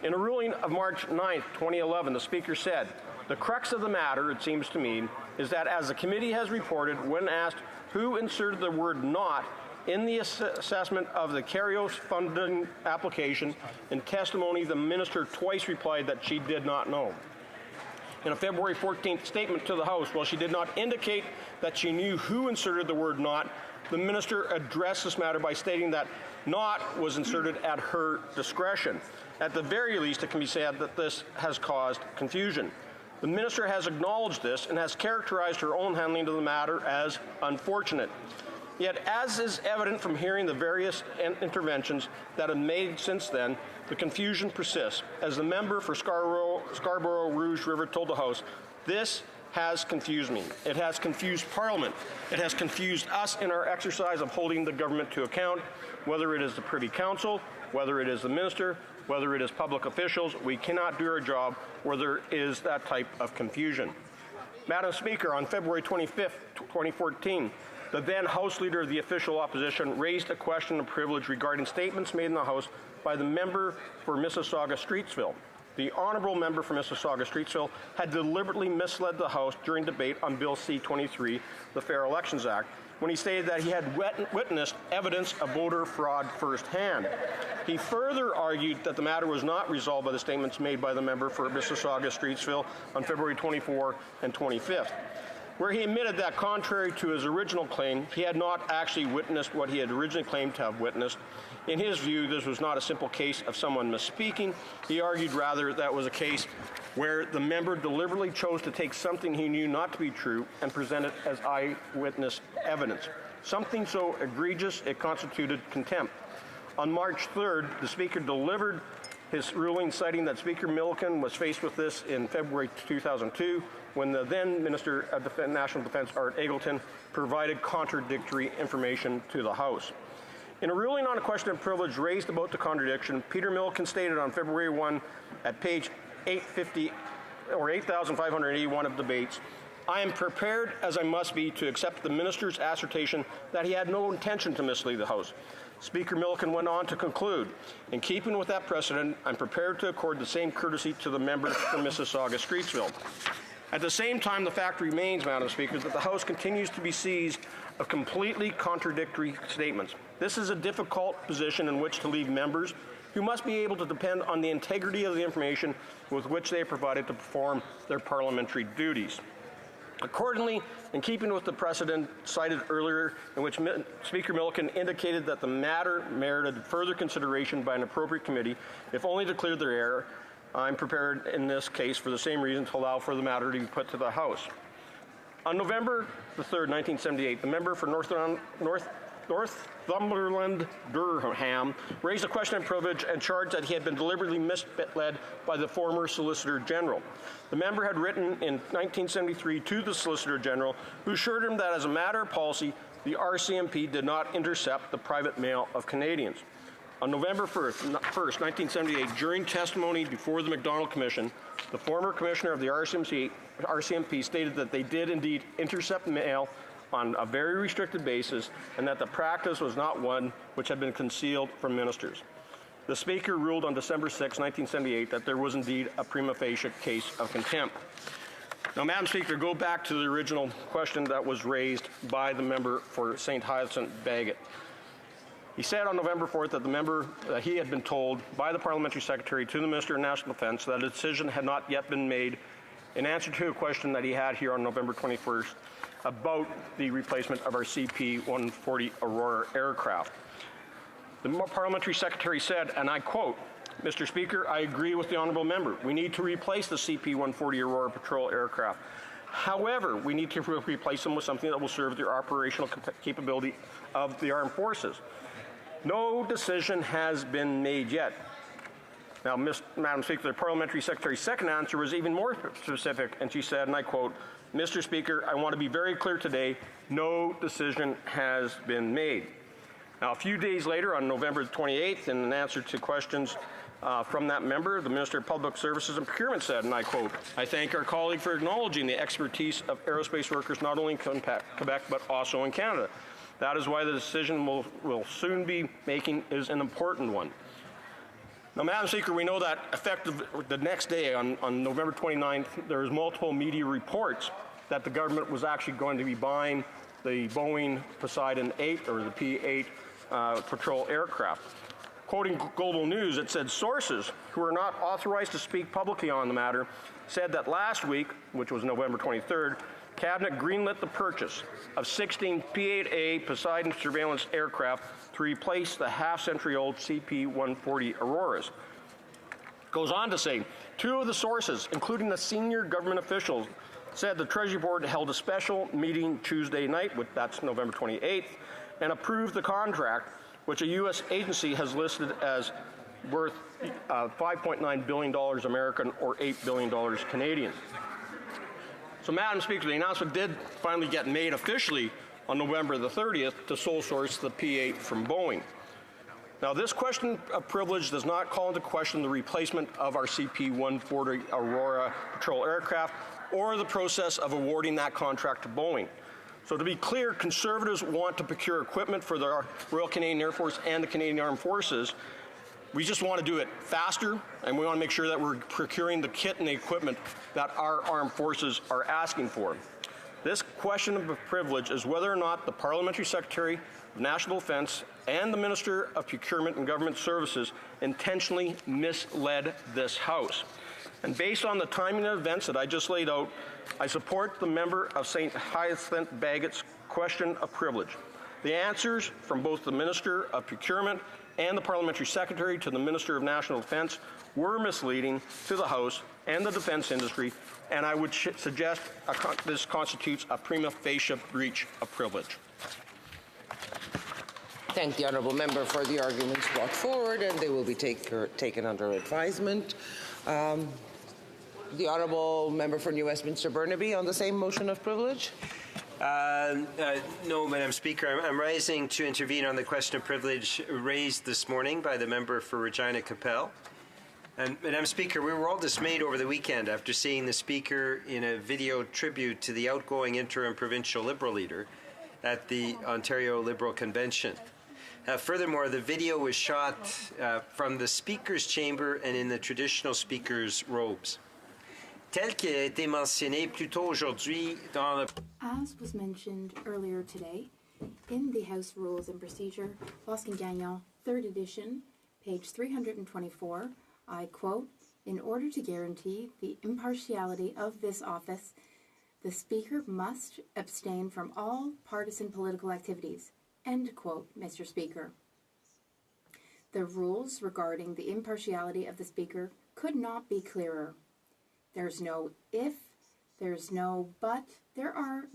In a ruling of March 9, 2011, the Speaker said, "The crux of the matter, it seems to me, is that as the committee has reported, when asked who inserted the word 'not' in the assessment of the Carios funding application, in testimony, the minister twice replied that she did not know." In a February 14th statement to the House, while she did not indicate that she knew who inserted the word 'not', the minister addressed this matter by stating that "not" was inserted at her discretion. At the very least, it can be said that this has caused confusion. The minister has acknowledged this and has characterized her own handling of the matter as unfortunate. Yet, as is evident from hearing the various interventions that have made since then, the confusion persists. As the member for Scarborough Rouge River told the House, "This has confused me. It has confused Parliament. It has confused us in our exercise of holding the government to account, whether it is the Privy Council, whether it is the minister, whether it is public officials. We cannot do our job where there is that type of confusion." Madam Speaker, on February 25, 2014, the then House Leader of the official opposition raised a question of privilege regarding statements made in the House by the member for Mississauga-Streetsville. The honourable member for Mississauga-Streetsville had deliberately misled the House during debate on Bill C-23, the Fair Elections Act, when he stated that he had witnessed evidence of voter fraud firsthand. He further argued that the matter was not resolved by the statements made by the member for Mississauga-Streetsville on February 24 and 25th, where he admitted that, contrary to his original claim, he had not actually witnessed what he had originally claimed to have witnessed. In his view, this was not a simple case of someone misspeaking. He argued rather that was a case where the member deliberately chose to take something he knew not to be true and present it as eyewitness evidence, something so egregious it constituted contempt. On March 3rd, the Speaker delivered his ruling citing that Speaker Milliken was faced with this in February 2002 when the then Minister of National Defence, Art Eggleton, provided contradictory information to the House. In a ruling on a question of privilege raised about the contradiction, Peter Milliken stated on February 1 at page 850 8,581 of debates, I am prepared, as I must be, to accept the minister's assertion that he had no intention to mislead the House. Speaker Milliken went on to conclude, in keeping with that precedent, I'm prepared to accord the same courtesy to the member from Mississauga-Streetsville. At the same time, the fact remains, Madam Speaker, that the House continues to be seized of completely contradictory statements. This is a difficult position in which to leave members who must be able to depend on the integrity of the information with which they are provided to perform their parliamentary duties. Accordingly, in keeping with the precedent cited earlier, in which Speaker Milliken indicated that the matter merited further consideration by an appropriate committee, if only to clear their error, I'm prepared in this case for the same reason to allow for the matter to be put to the House. On November the 3rd, 1978, the member for Northumberland Durham raised a question of privilege and charged that he had been deliberately misled by the former Solicitor General. The member had written in 1973 to the Solicitor General, who assured him that as a matter of policy, the RCMP did not intercept the private mail of Canadians. On November 1st, 1978, during testimony before the MacDonald Commission, the former commissioner of the RCMP stated that they did indeed intercept mail on a very restricted basis and that the practice was not one which had been concealed from ministers. The Speaker ruled on December 6, 1978 that there was indeed a prima facie case of contempt. Now, Madam Speaker, go back to the original question that was raised by the member for St. Hyacinthe Bagot. He said on November 4th that he had been told by the Parliamentary Secretary to the Minister of National Defence that a decision had not yet been made in answer to a question that he had here on November 21st about the replacement of our CP-140 Aurora aircraft. The Parliamentary Secretary said, and I quote, Mr. Speaker, I agree with the Honourable Member. We need to replace the CP-140 Aurora patrol aircraft. However, we need to replace them with something that will serve the operational capability of the armed forces. No decision has been made yet. Now, Madam Speaker, the Parliamentary Secretary's second answer was even more specific, and she said, and I quote, Mr. Speaker, I want to be very clear today, no decision has been made. Now, a few days later, on November 28th, in an answer to questions from that member, the Minister of Public Services and Procurement said, and I quote, I thank our colleague for acknowledging the expertise of aerospace workers not only in Quebec but also in Canada. That is why the decision we'll soon be making is an important one. Now, Madam Speaker, we know that effective the next day, on November 29th, there was multiple media reports that the government was actually going to be buying the Boeing Poseidon 8 or the P-8 patrol aircraft. Quoting Global News, it said sources who are not authorized to speak publicly on the matter said that last week, which was November 23rd, Cabinet greenlit the purchase of 16 P-8A Poseidon surveillance aircraft to replace the half-century-old CP-140 Auroras. It goes on to say, two of the sources, including the senior government officials, said the Treasury Board held a special meeting Tuesday night, that's November 28th, and approved the contract, which a U.S. agency has listed as worth $5.9 billion American or $8 billion Canadian. So, Madam Speaker, the announcement did finally get made officially on November the 30th to sole source the P-8 from Boeing. Now, this question of privilege does not call into question the replacement of our CP-140 Aurora patrol aircraft or the process of awarding that contract to Boeing. So, to be clear, Conservatives want to procure equipment for the Royal Canadian Air Force and the Canadian Armed Forces. We just want to do it faster, and we want to make sure that we're procuring the kit and the equipment that our armed forces are asking for. This question of privilege is whether or not the Parliamentary Secretary of National Defence and the Minister of Procurement and Government Services intentionally misled this House. And based on the timing of events that I just laid out, I support the member of St. Hyacinthe Bagot's question of privilege. The answers from both the Minister of Procurement and the Parliamentary Secretary to the Minister of National Defence were misleading to the House and the defence industry, and I would suggest this constitutes a prima facie breach of privilege. Thank the honourable member for the arguments brought forward, and they will be taken under advisement. The honourable member for New Westminster Burnaby on the same motion of privilege. No, Madam Speaker. I'm rising to intervene on the question of privilege raised this morning by the member for Regina Capel. And Madam Speaker, we were all dismayed over the weekend after seeing the Speaker in a video tribute to the outgoing interim provincial Liberal leader at the Ontario Liberal Convention. Furthermore, the video was shot from the Speaker's chamber and in the traditional Speaker's robes. Tel qu'il a été mentionné plus tôt aujourd'hui dans le... As was mentioned earlier today, in the House Rules and Procedure, Boston-Gagnon, 3rd edition, page 324, I quote, "In order to guarantee the impartiality of this office, the Speaker must abstain from all partisan political activities." End quote, Mr. Speaker. The rules regarding the impartiality of the Speaker could not be clearer. There's no if, there's no but, there are